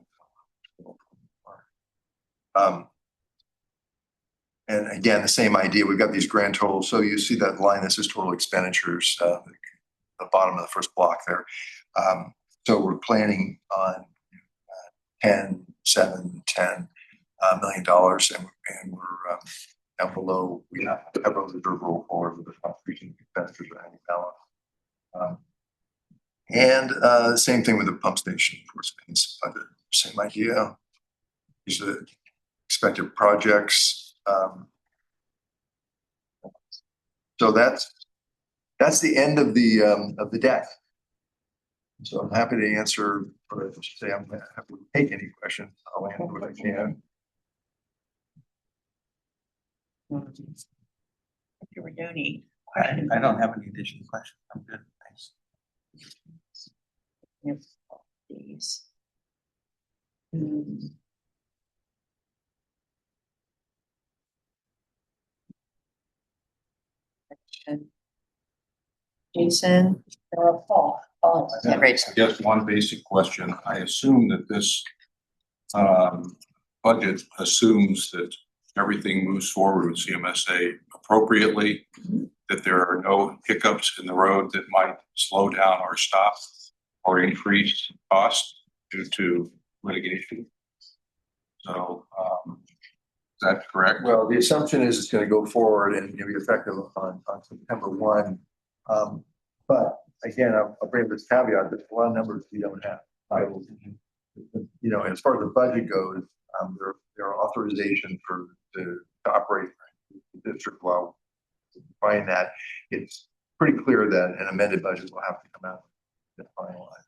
And again, the same idea. We've got these grand totals. So you see that line. This is total expenditures. The bottom of the first block there. So we're planning on 10, 7, 10 million dollars, and we're down below. We have to have a reserve roll forward with the contribution expenditures and any balance. And same thing with the pump station for space budget. Same idea. These are the expected projects. So that's the end of the deck. So I'm happy to answer, or I should say I'm happy to take any questions. I'll answer what I can. You were doing. I don't have any additional questions. I'm good, thanks. These. Jason, Paul. Yeah, great. Just one basic question. I assume that this budget assumes that everything moves forward with CMSA appropriately, that there are no hiccups in the road that might slow down or stop or increase cost due to litigation. So is that correct? Well, the assumption is it's going to go forward and be effective on September 1. But again, I'll bring this caveat, there's a lot of numbers we don't have. You know, as far as the budget goes, there are authorizations to operate the district while find that it's pretty clear that an amended budget will have to come out to finalize.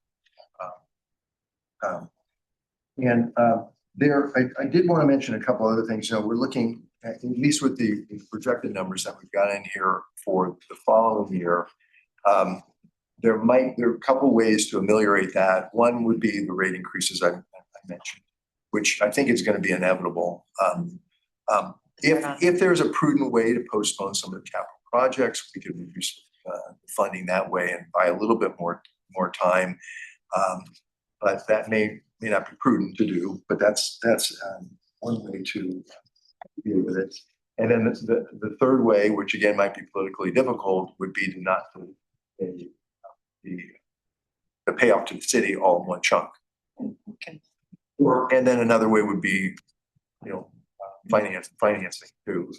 I did want to mention a couple other things. We're looking at least with the projected numbers that we've got in here for the following year. There are a couple ways to ameliorate that. One would be the rate increases I mentioned, which I think is going to be inevitable. If there's a prudent way to postpone some of the capital projects, we could reduce funding that way and buy a little bit more time. But that may not be prudent to do, but that's one way to deal with it. And then the third way, which again might be politically difficult, would be to not pay the payoff to the city all in one chunk. Okay. And then another way would be, financing too.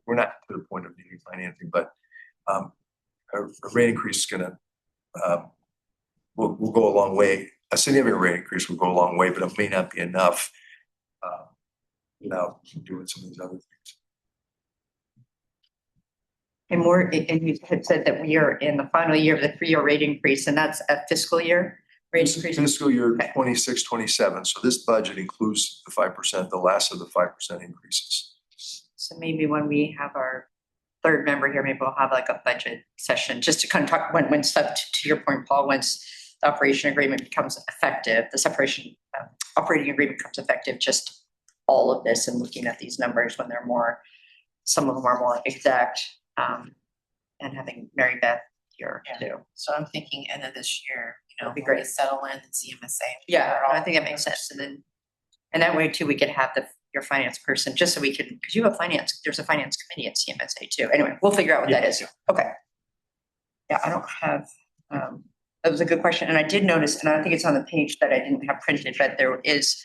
We're not to the point of needing financing, but a rate increase is gonna will go a long way. A significant rate increase will go a long way, but it may not be enough without doing some of these other things. And you had said that we are in the final year of the 3-year rate increase, and that's a fiscal year rate increase? Fiscal year Okay. 26, 27. So this budget includes the 5%, the last of the 5% increases. So maybe when we have our third member here, maybe we'll have like a budget session just to kind of talk when stuff, to your point, Paul, once the operation agreement becomes effective, the separation operating agreement becomes effective, just all of this and looking at these numbers when they're more, some of them are more exact, and having Mary Beth here too. So I'm thinking end of this year, That'd be when we great. settle in and CMSA. Yeah, I think that makes sense. And that way too, we could have your finance person, just so we can, because you have there's a finance committee at CMSA too. Anyway, we'll figure out what that is. Okay. Yeah, I don't have, that was a good question. And I did notice, and I think it's on the page that I didn't have printed, but there is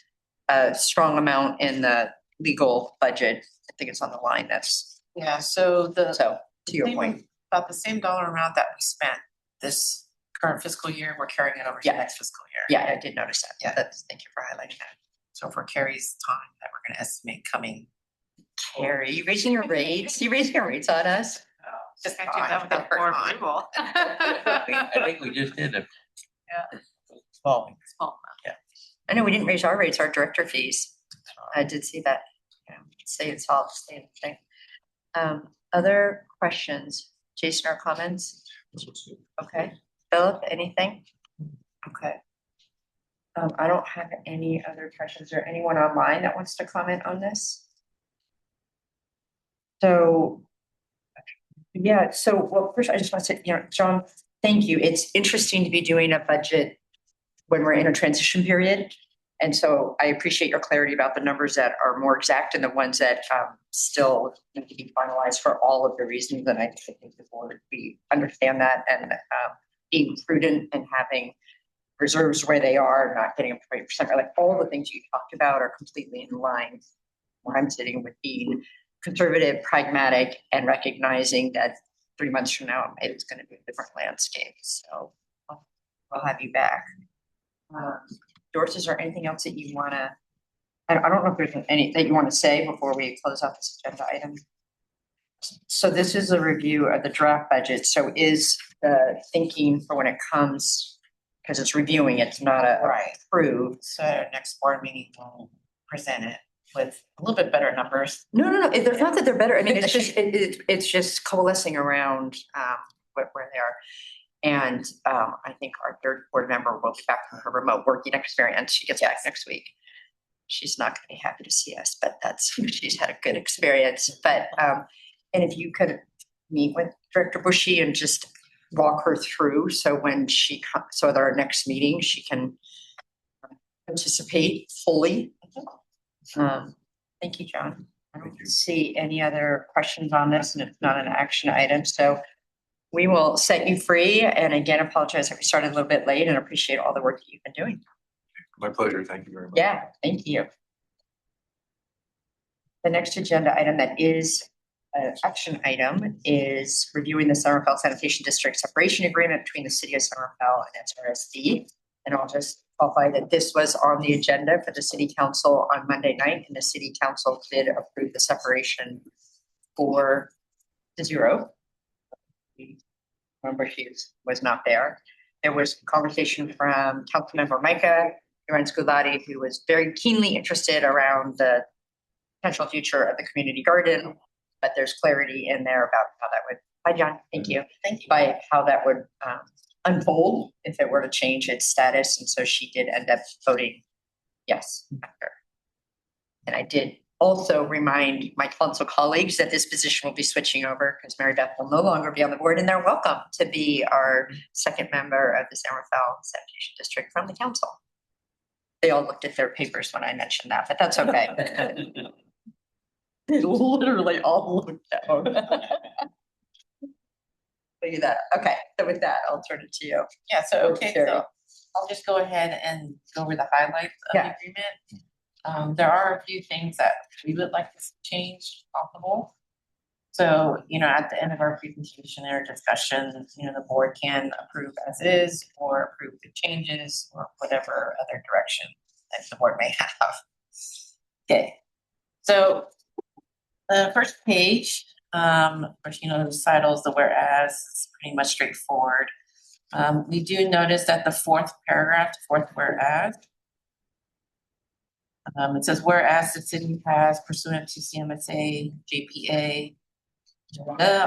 a strong amount in the legal budget. I think it's on the line. Yeah, so So to your same- point. about the same dollar amount that we spent this current fiscal year, we're carrying it over to Yeah. next fiscal year. Yeah, I did notice that. Yeah. Thank you for highlighting that. So for Carrie's time that we're gonna estimate coming. Carrie, you raising your rates? You raising your rates on us? Just can't do that without board approval. I think we just did a. Yeah. Small. Small I know we didn't raise our rates, our director fees. I did see that. Yeah, say it's all the same thing. Other questions? Jason, or comments? Okay. Philip, anything? Okay. I don't have any other questions. Is there anyone online that wants to comment on this? So, yeah, well, first I just want to say, John, thank you. It's interesting to be doing a budget when we're in a transition period. And so I appreciate your clarity about the numbers that are more exact and the ones that still need to be finalized for all of the reasons. And I think the board, we understand that, and being prudent and having reserves where they are, not getting up to 20%, or like all the things you talked about are completely in line where I'm sitting with being conservative, pragmatic, and recognizing that 3 months from now, it's going to be a different landscape. So I'll have you back. Doris, is there anything else that you want to, I don't know if there's any that you want to say before we close out this agenda item? So this is a review of the draft budget. So is the thinking for when it comes, because it's reviewing, it's not approved. So next board meeting, we'll present it with a little bit better numbers. No. It's not that they're better. I mean, it's just, it's just coalescing around where they are. And I think our third board member will be back from her remote working experience. She gets back next week. She's not going to be happy to see us, but she's had a good experience. But, and if you could meet with Director Bushy and just walk her through, so when she comes, so at our next meeting, she can participate fully. Thank you, John. I don't see any other questions on this, and it's not an action item. So we will set you free. And again, apologize that we started a little bit late, and appreciate all the work that you've been doing. My pleasure. Thank you very much. Yeah, thank you. The next agenda item that is an action item is reviewing the Somerville Sanitation District separation agreement between the City of Somerville and SRSD. And I'll just qualify that this was on the agenda for the City Council on Monday night, and the City Council did approve the separation 4-0. Remember, she was not there. There was conversation from Councilmember Micah. Loren Sculati, who was very keenly interested around the potential future of the community garden, but there's clarity in there about how that would, hi, John, thank you. Thank you. By how that would unfold if it were to change its status. And so she did end up voting yes. And I did also remind my council colleagues that this position will be switching over because Mary Beth will no longer be on the board, and they're welcome to be our second member of the San Rafael Sanitation District from the council. They all looked at their papers when I mentioned that, but that's okay. They literally all looked down. Look at that. Okay, so with that, I'll turn it to you. Yeah, so, okay, Sure. so I'll just go ahead and go over the highlights of the Yeah. agreement. There are a few things that we would like to see changed possible. So, you know, at the end of our presentation or discussion, you know, the board can approve as is or approve the changes or whatever other direction that the board may have. Okay, so the first page, of course, you know, the recitals, the whereas, is pretty much straightforward. We do notice that the fourth paragraph, the fourth whereas, it says, whereas the city has pursuant to CMSA, JPA,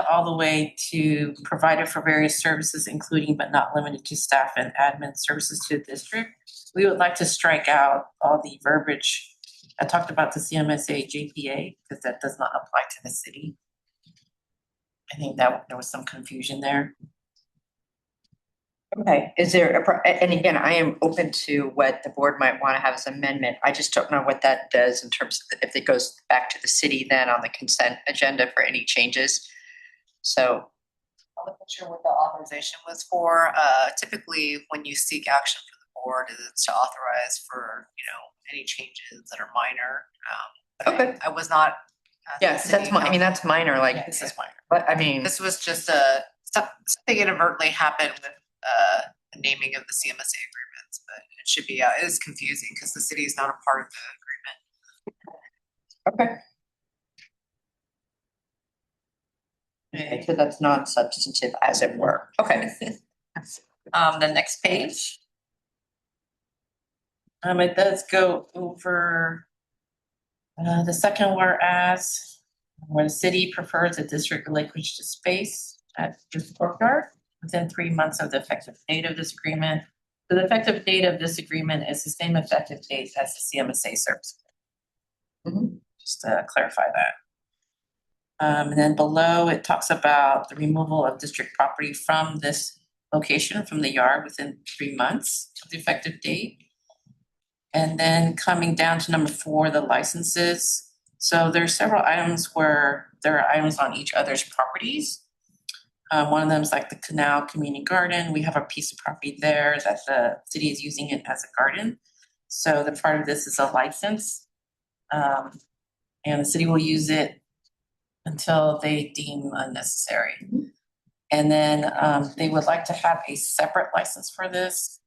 all the way to provided for various services, including but not limited to staff and admin services to the district. We would like to strike out all the verbiage. I talked about the CMSA, JPA, because that does not apply to the city. I think that there was some confusion there. Okay, is there, and again, I am open to what the board might want to have as amendment. I just don't know what that does in terms of if it goes back to the city then on the consent agenda for any changes. So. I wasn't sure what the authorization was for. Typically, when you seek action from the board, it's to authorize for, you know, any changes that are minor. But Okay. I was not. Yes, that's I mean, that's minor, like, Yeah, this is minor. but I mean, This was just something inadvertently happened with the naming of the CMSA agreements, but it should be, it is confusing because the city is not a part of the agreement. okay. Okay, so that's not substantive as it were. Okay. The next page. It does go over the second whereas, where the city prefers the district relinquish the space at the courtyard within 3 months of the effective date of this agreement. So the effective date of this agreement is the same effective date as the CMSA service. Just to clarify that. And then below it talks about the removal of district property from this location, from the yard within 3 months of the effective date. And then coming down to number 4, the licenses. So there's several items where there are items on each other's properties. One of them is like the Canal Community Garden. We have a piece of property there that the city is using it as a garden. So the part of this is a license. And the city will use it until they deem unnecessary. And then they would like to have a separate license for this.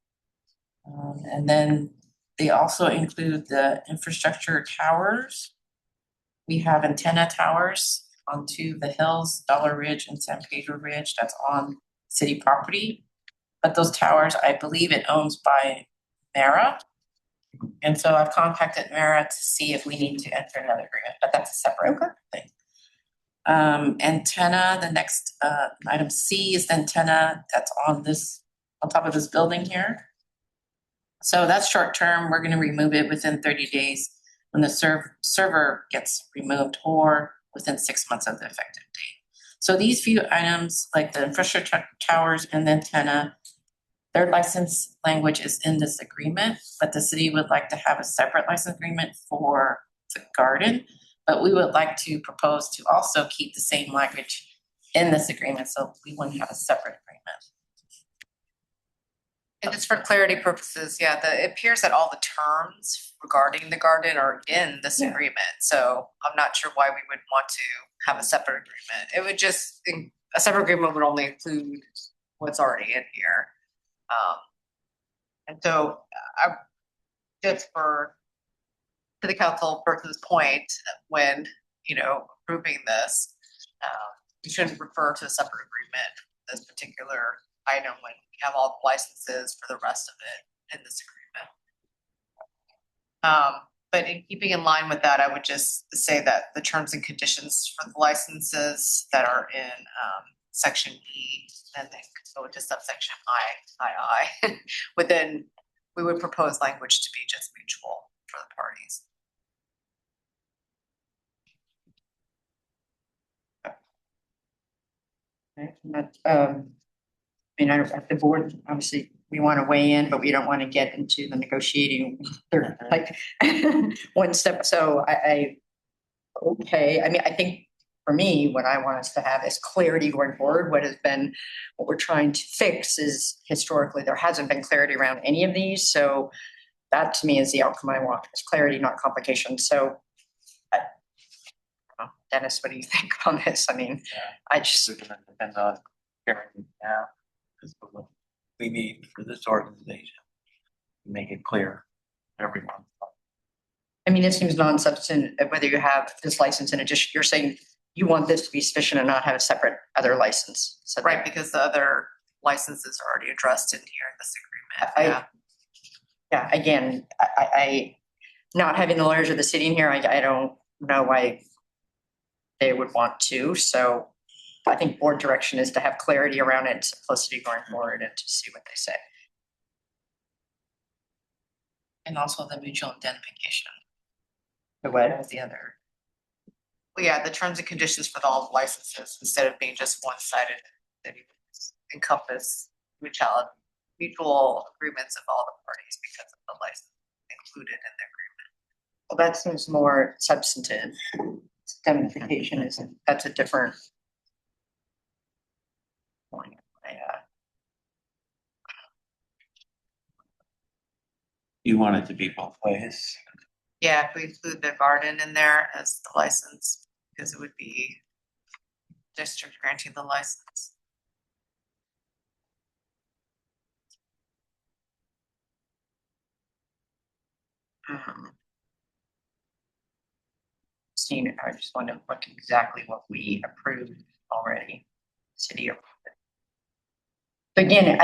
And then they also include the infrastructure towers. We have antenna towers on 2 of the hills, Dollar Ridge and San Pedro Ridge, that's on city property. But those towers, I believe it owns by Mara. And so I've contacted Mara to see if we need to enter another agreement, but that's a separate thing. Antenna, the next item C is the antenna that's on top of this building here. So that's short term. We're going to remove it within 30 days when the server gets removed or within 6 months of the effective date. So these few items, like the infrastructure towers and the antenna, their license language is in this agreement, but the city would like to have a separate license agreement for the garden. But we would like to propose to also keep the same language in this agreement, so we wouldn't have a separate agreement. And just for clarity purposes, yeah, it appears that all the terms regarding the garden are in this agreement. So I'm not sure why we would want to have a separate agreement. It would just, a separate agreement would only include what's already in here. And so just to the council person's point, when, you know, approving this, you shouldn't refer to a separate agreement for this particular item when we have all the licenses for the rest of it in this But in keeping in line with that, I would just say that the terms and conditions for the licenses that are in section E and then go into subsection I, within, we would propose language to be just mutual for the parties. Okay, but, I mean, I don't, the board, obviously, we want to weigh in, but we don't want to get into the negotiating, like, one step, so okay, I mean, I think for me, what I want us to have is clarity going forward. What we're trying to fix is historically, there hasn't been clarity around any of these, so that to me is the outcome I want, is clarity, not complication, so. Dennis, what do you think on this? I mean, I just, It's gonna depend on Karen now. This is what we need for this organization. Make it clear to everyone. I mean, it seems non-substantive, whether you have this license in addition, you're saying you want this to be sufficient and not have a separate other license, so. Right, because the other licenses are already addressed in here in this agreement. Yeah, again, I, not having the lawyers of the city in here, I don't know why they would want to, so I think board direction is to have clarity around it, simplicity going forward, and to see what they say. And also the mutual indemnification. The what? That was the other. Well, yeah, the terms and conditions for all the licenses, instead of being just one-sided, that you encompass mutual agreements of all the parties because of the license included in the agreement. Well, that seems more substantive. Indemnification isn't, that's a different point. You want it to be both ways. Yeah, if we include the garden in there as the license, because it would be district granting the license. Seen it, I just want to look exactly what we approved already, city approved it. Again,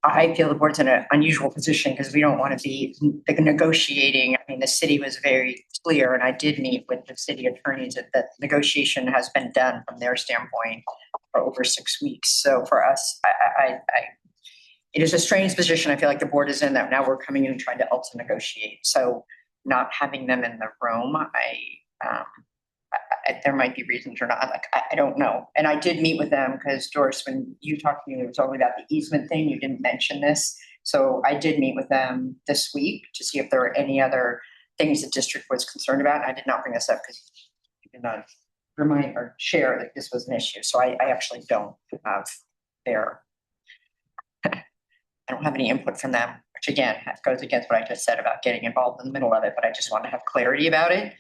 I feel the board's in an unusual position because we don't want to be negotiating. I mean, the city was very clear, and I did meet with the city attorneys that negotiation has been done from their standpoint for over 6 weeks. So for us, it is a strange position. I feel like the board is in that now we're coming in and trying to also negotiate. So not having them in the room, there might be reasons or not, like, I don't know. And I did meet with them because Doris, when you talked to me, it was only about the easement thing. You didn't mention this. So I did meet with them this week to see if there were any other things the district was concerned about. I did not bring this up because you did not remind or share that this was an issue. So I actually don't have their, I don't have any input from them, which again, goes against what I just said about getting involved in the middle of it, but I just want to have clarity about it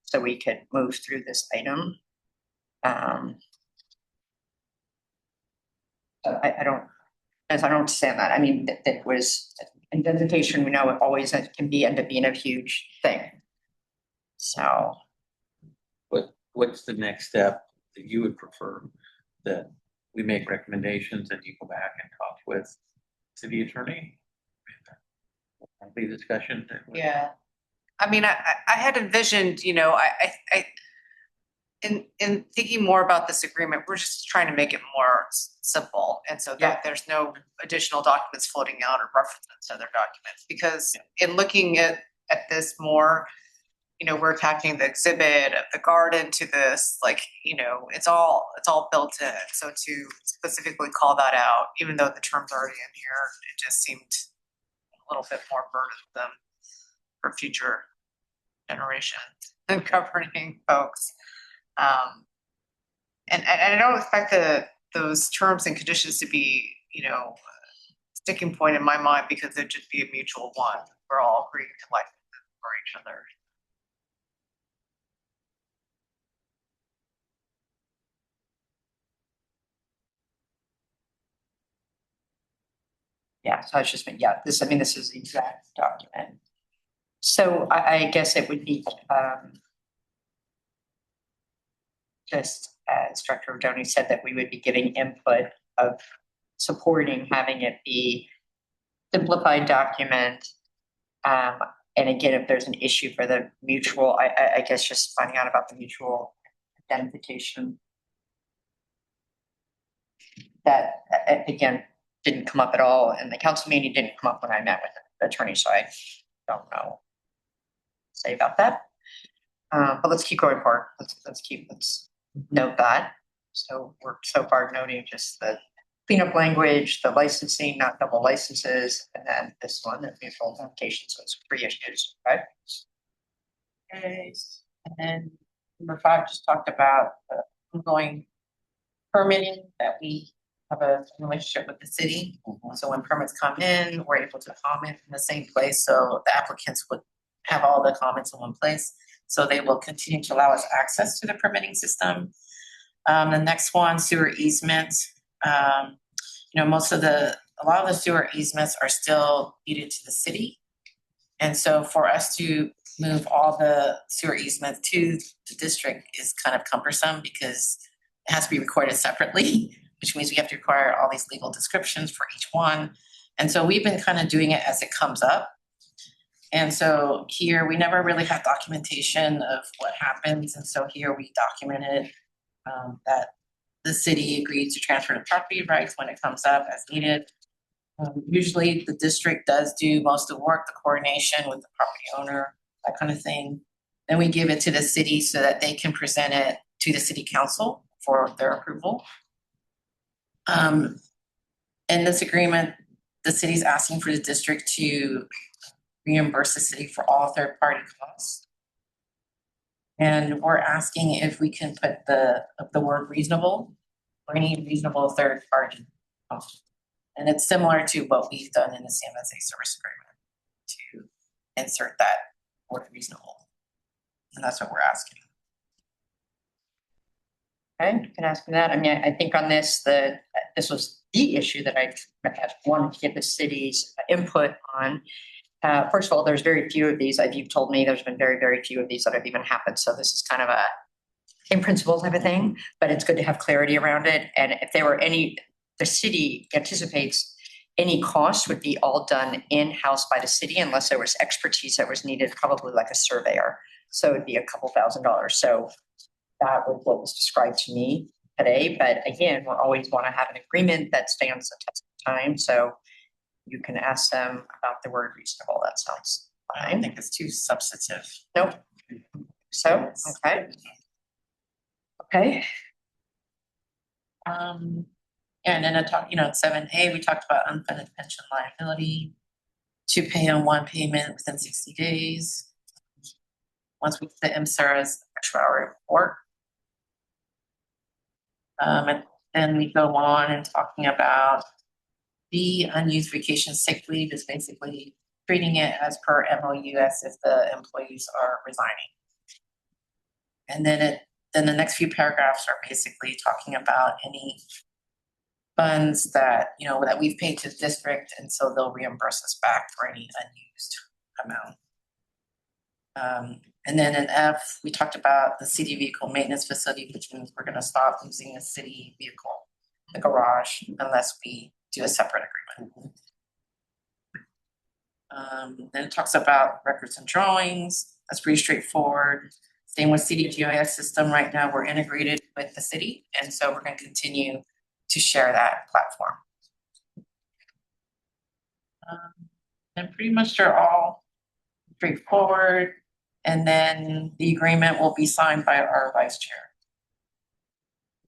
so we could move through this item. I don't understand that. I mean, that was indemnification, we know it always can end up being a huge thing. So. What's the next step that you would prefer? That we make recommendations and you go back and talk with city attorney? The discussion. Yeah. I mean, I had envisioned, you know, in thinking more about this agreement, we're just trying to make it more simple. And so that there's no additional documents floating out or references to other documents, because in looking at this more, you know, we're attaching the exhibit of the garden to this, like, you know, it's all built in. So to specifically call that out, even though the terms are already in here, it just seemed a little bit more burdensome for future generations and governing folks. And I don't expect those terms and conditions to be, you know, sticking point in my mind, because it'd just be a mutual one. We're all agreeing to like for each other. Yeah, so I was just, this is the exact document. So I guess it would be, just as Director Rodoni said, that we would be giving input of supporting having it be simplified document. And again, if there's an issue for the mutual, I guess just finding out about the mutual identification. That, again, didn't come up at all, and the council meeting didn't come up when I met with the attorney, so I don't know. Say about that. But let's keep going forward. Let's note that. So we're so far noting just the cleanup language, the licensing, not double licenses, and then this one, the mutual identification, so it's 3 issues, right? Okay, and then number 5 just talked about the ongoing permitting that we have a relationship with the city. So when permits come in, we're able to comment in the same place, so the applicants would have all the comments in one place. So they will continue to allow us access to the permitting system. The next one, sewer easements. You know, a lot of the sewer easements are still deeded to the city. And so for us to move all the sewer easements to the district is kind of cumbersome because it has to be recorded separately, which means we have to require all these legal descriptions for each one. And so we've been kind of doing it as it comes up. And so here we never really had documentation of what happens. And so here we documented that the city agreed to transfer the property rights when it comes up as needed. Usually the district does do most of the work, the coordination with the property owner, that kind of thing. Then we give it to the city so that they can present it to the city council for their approval. In this agreement, the city's asking for the district to reimburse the city for all third-party costs. And we're asking if we can put the word reasonable or any reasonable third-party cost. And it's similar to what we've done in the CMSA service agreement to insert that word reasonable. And that's what we're asking. Okay, you can ask me that. I mean, I think on this, this was the issue that I wanted to get the city's input on. First of all, there's very few of these. You've told me there's been very, very few of these that have even happened. So this is kind of a in principle type of thing, but it's good to have clarity around it. And if there were any, the city anticipates any cost would be all done in-house by the city unless there was expertise that was needed, probably like a surveyor. So it'd be a couple $1,000s. So that was what was described to me today. But again, we always want to have an agreement that stands the test of time. So you can ask them about the word reasonable. That sounds I don't fine. think it's too substantive. Nope. So, okay. Okay. And then I talked, you know, at 7A, we talked about unfunded pension liability to pay on one payment within 60 days. Once we get the MSERA's actuarial report. And then we go on and talking about the unused vacation sick leave is basically treating it as per MOU as if the employees are resigning. And then the next few paragraphs are basically talking about any funds that, you know, that we've paid to the district, and so they'll reimburse us back for any unused amount. And then in F, we talked about the city vehicle maintenance facility, which means we're gonna stop using the city vehicle, the garage, unless we do a separate agreement. Then it talks about records and drawings. That's pretty straightforward. Same with CDGIS system. Right now, we're integrated with the city, and so we're going to continue to share that platform. And pretty much they're all straightforward. And then the agreement will be signed by our vice chair.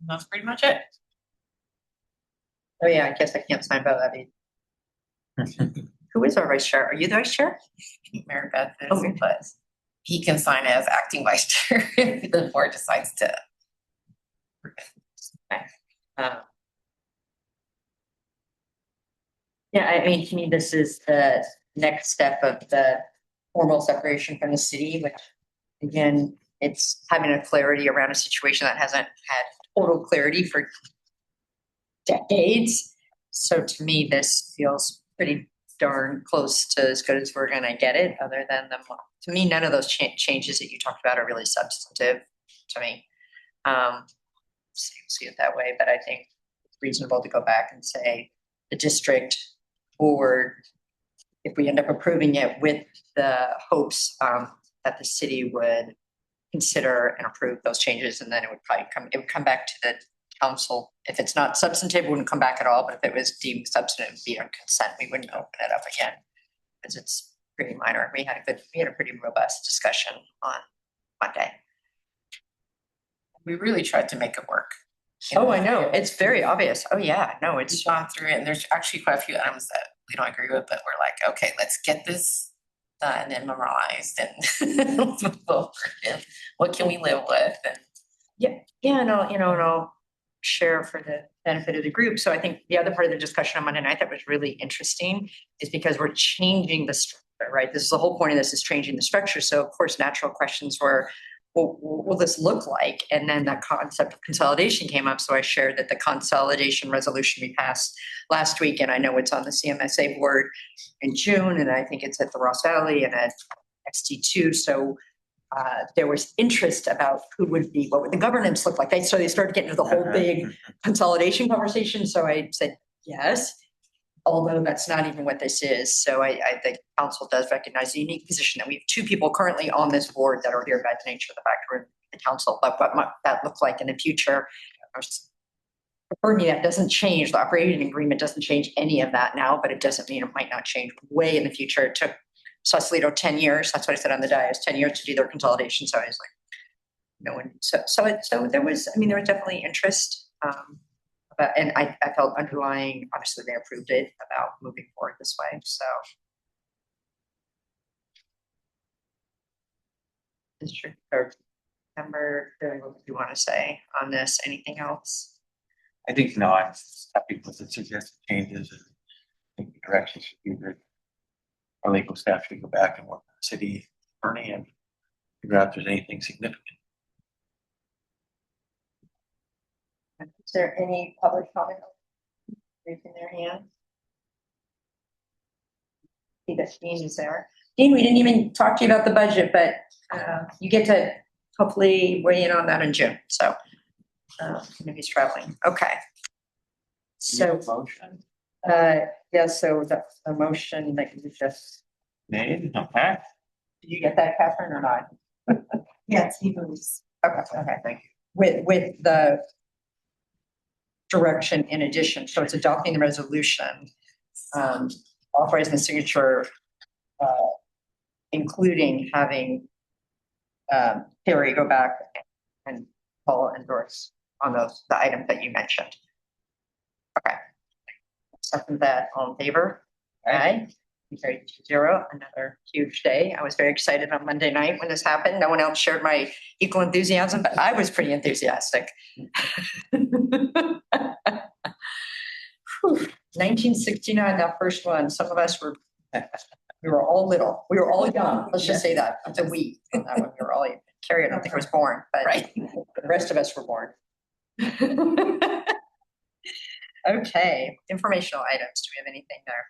And that's pretty much it. Oh yeah, I guess I can't sign by that either. Who is our vice chair? Are you the vice chair? Mary Beth is, Okay. but he can sign as acting vice chair if the board decides to. Yeah, I mean, to me, this is the next step of the formal separation from the city, which again, it's having a clarity around a situation that hasn't had total clarity for decades. So to me, this feels pretty darn close to as good as we're gonna get it, other than to me, none of those changes that you talked about are really substantive to me. See it that way, but I think it's reasonable to go back and say the district board if we end up approving it with the hopes that the city would consider and approve those changes, and then it would come back to the council. If it's not substantive, it wouldn't come back at all, but if it was deemed substantive, be on consent, we wouldn't open it up again. Because it's pretty minor. We had a pretty robust discussion on Monday. We really tried to make it work. Oh, I know. It's very obvious. Oh, yeah. No, It's it's gone through it, and there's actually quite a few items that we don't agree with, but we're like, okay, let's get this done and memorized and move forward. And what can we live with? And and I'll share for the benefit of the group. So I think the other part of the discussion on Monday night that was really interesting is because we're changing the structure, right? This is the whole point of this, is changing the structure. So of course, natural questions were, well, what will this look like? And then the concept of consolidation came up. So I shared that the consolidation resolution we passed last week, and I know it's on the CMSA board in June, and I think it's at the Ross Valley and at XT2. So there was interest about what would the governance look like. So they started getting into the whole big consolidation conversation. So I said, yes, although that's not even what this is. So I think council does recognize the unique position that we have two people currently on this board that are here by the nature of the fact we're in the council, but what might that look like in the future? For me, that doesn't change. The operating agreement doesn't change any of that now, but it doesn't mean it might not change way in the future. It took Sausalito 10 years. That's what I said on the dais, 10 years to do their consolidation. So I was like, no one. So there was definitely interest. And I felt underlying, obviously they approved it, about moving forward this way. So. District Clerk, member, what do you want to say on this? Anything else? I think, no, I'm happy with the suggested changes, and I think the direction should be that our legal staff should go back and work with the city attorney and figure out if there's anything significant. Is there any public comment? Raising their hand. See that Dean is there. Dean, we didn't even talk to you about the budget, but you get to hopefully weigh in on that in June. So he's traveling. Okay. So Motion yeah, so the motion that you just, made, okay. did you get that, Catherine, or not? Yes, he moves. Okay, thank you. With the direction in addition, so it's adopting the resolution, authorizing the signature, including having Terry go back and Paul endorse on the items that you mentioned. Okay. Second that, all in favor? Aye. Carried 2-0, another huge day. I was very excited on Monday night when this happened. No one else shared my equal enthusiasm, but I was pretty enthusiastic. 1969, that first one. Some of us were, we were all little. We were all young. Let's just say that. It's a we. On that one. We were all, Carrie, I don't think was born, but right. The rest of us were born. Okay, informational items. Do we have anything there?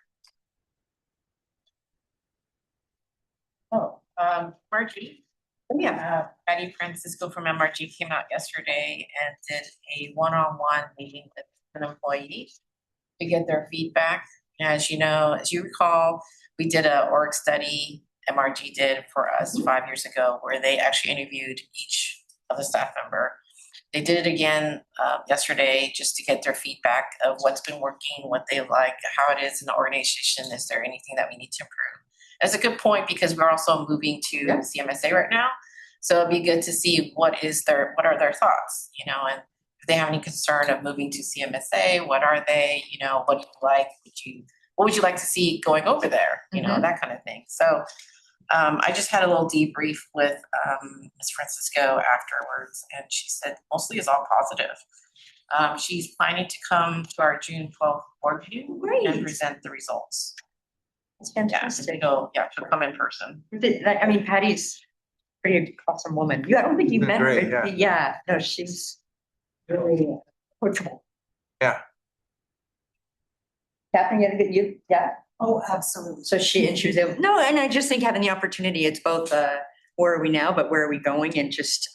Margie. Oh, yeah. Patty Francisco from MRG came out yesterday and did a one-on-one meeting with an employee to get their feedback. As you know, as you recall, we did a org study, MRG did for us 5 years ago, where they actually interviewed each of the staff member. They did it again yesterday just to get their feedback of what's been working, what they like, how it is in the organization. Is there anything that we need to improve? That's a good point because we're also moving to CMSA right now. So it'd be good to see what are their thoughts, and if they have any concern of moving to CMSA, what are they, what do you like? What would you like to see going over there? That kind of thing. So I just had a little debrief with Ms. Francisco afterwards, and she said mostly it's all positive. She's planning to come to our June 12th board meeting and present the results. It's fantastic. She'll come in person. I mean, Patty's a pretty awesome woman. I don't think you met her. Great, yeah. No, she's really approachable. Yeah. Catherine, you had a good, yeah. Oh, absolutely. So she was able, no, and I just think having the opportunity, it's both, where are we now, but where are we going? And just,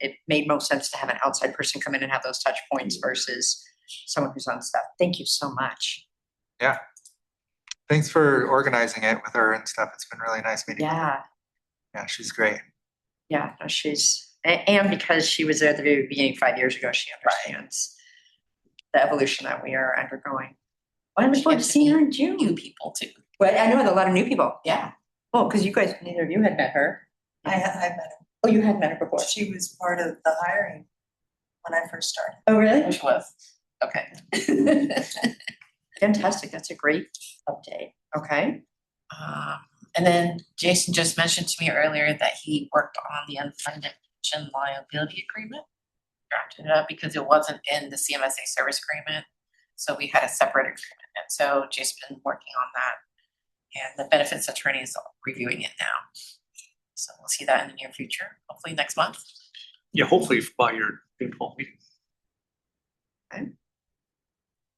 it made most sense to have an outside person come in and have those touch points versus someone who's on staff. Thank you so much. Yeah. Thanks for organizing it with her and stuff. It's been really nice meeting with her. Yeah, Yeah, she's great. yeah, no, and because she was there at the very beginning 5 years ago, she understands the evolution that we are undergoing. I look forward to seeing her in June. New people too. But I know a lot of new people. Yeah. Oh, because you guys, neither of you had met her. I met her. Oh, you had met her before. She was part of the hiring when I first started. Oh, really? Which was, okay. Fantastic. That's a great update. Okay. And then Jason just mentioned to me earlier that he worked on the unfunded pension liability agreement. Drafted it up because it wasn't in the CMSA service agreement. So we had a separate agreement. And so Jason's been working on that. And the benefits attorney is reviewing it now. So we'll see that in the near future, hopefully next month. Yeah, hopefully by your June 12th meeting.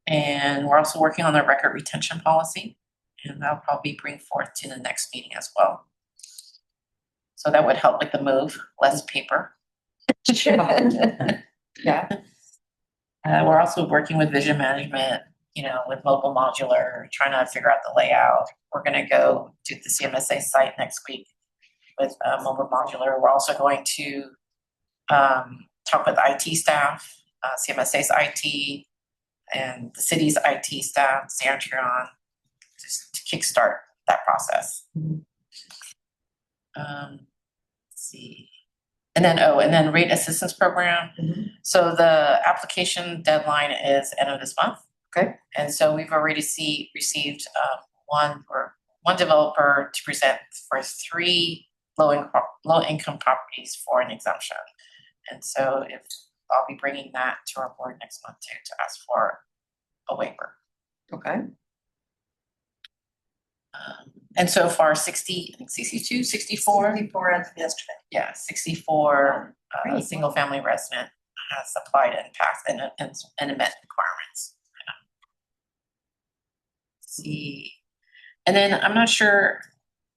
And we're also working on the record retention policy. And that'll probably bring forth to the next meeting as well. So that would help with the move, less paper. Yeah. We're also working with vision management, with mobile modular, trying to figure out the layout. We're gonna go to the CMSA site next week with mobile modular. We're also going to talk with IT staff, CMSA's IT, and the city's IT staff, Santron, just to kickstart that process. Let's see. And then rate assistance program. So the application deadline is end of this month. Okay. And so we've already received one developer to present for 3 low income properties for an exemption. And so I'll be bringing that to our board next month too, to ask for a waiver. Okay. And so far 62, 64. 64 as of yesterday. Yeah, 64 Great. single family resident has applied and passed and met requirements. Let's see. And then I'm not sure,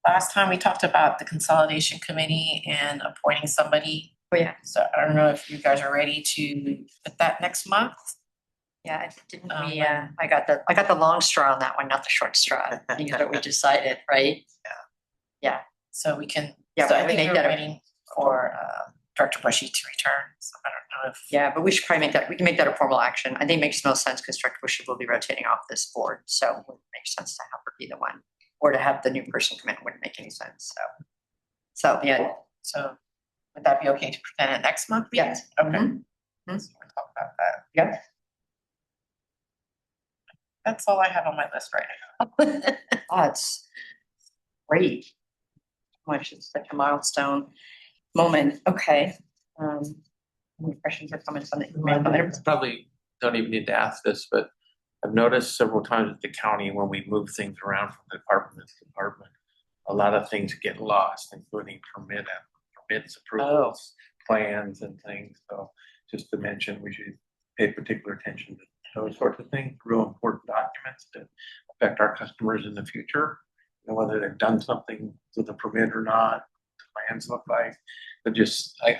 last time we talked about the consolidation committee and appointing somebody. Oh, yeah. So I don't know if you guys are ready to put that next month. Yeah, didn't we, I got the long straw on that one, not the short straw. I think that's what we decided, right? So we can, Yeah, so I we think make we're that a- waiting for Director Bushy to return. So I don't know if. Yeah, but we should probably we can make that a formal action. I think it makes most sense because Director Bush will be rotating off this board. So it would make sense to have her be the one, or to have the new person come in wouldn't make any sense. So yeah. So would that be okay to present it next month? Yes. Okay. Mhm. So we'll talk about that. Yeah. That's all I have on my list right now. Oh, it's great. Much, it's such a milestone moment. Okay. Any questions or comments on the email? I probably don't even need to ask this, but I've noticed several times at the county when we move things around from department to department, a lot of things get lost, including permits, approvals, plans and things. So just to mention, we should pay particular attention to those sorts of things, real important documents that affect our customers in the future. Whether they've done something with a permit or not, the plans look like, but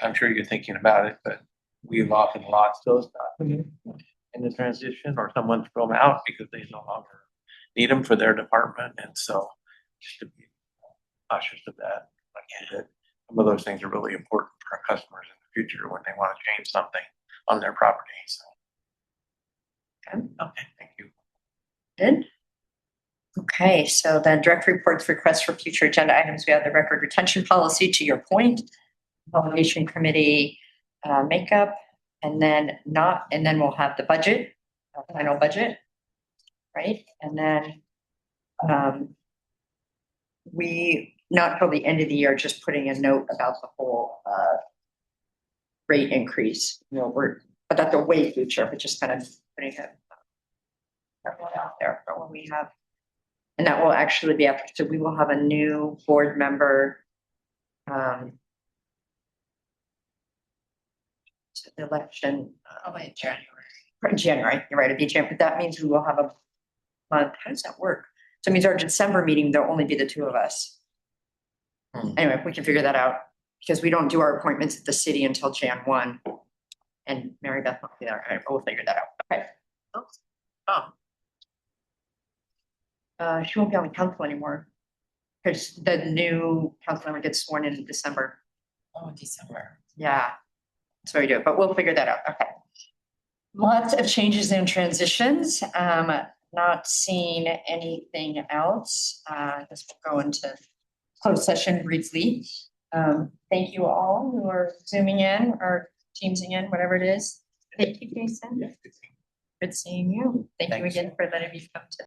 I'm sure you're thinking about it, but we've often lost those documents in the transition, or someone throw them out because they no longer need them for their department. And so just to be cautious of that, that some of those things are really important for our customers in the future when they want to change something on their property. So. Okay, thank you. Good. Okay, so then direct reports, requests for future agenda items. We have the record retention policy, to your point, validation committee makeup, and then we'll have the budget, final budget, right? And then we, not till the end of the year, just putting a note about the whole rate increase. But that's a way future, but just kind of putting it out there for when we have. And that will actually be after, so we will have a new board member. To the election. Probably in January. January, you're right, it'd be January, but that means we will have a month. How does that work? So it means our December meeting, there'll only be the two of us. Anyway, we can figure that out, because we don't do our appointments at the city until Jan 1. And Mary Beth won't be there, but we'll figure that out. Okay. Oh. She won't be on the council anymore. Because the new council member gets sworn in December. Oh, December. Yeah. So we do, but we'll figure that out. Okay. Lots of changes and transitions. Not seeing anything else. This will go into closed session briefly. Thank you all who are zooming in or teamsing in, whatever it is. Thank you, Jason. Good seeing you. Thank you Thanks. again for letting me come to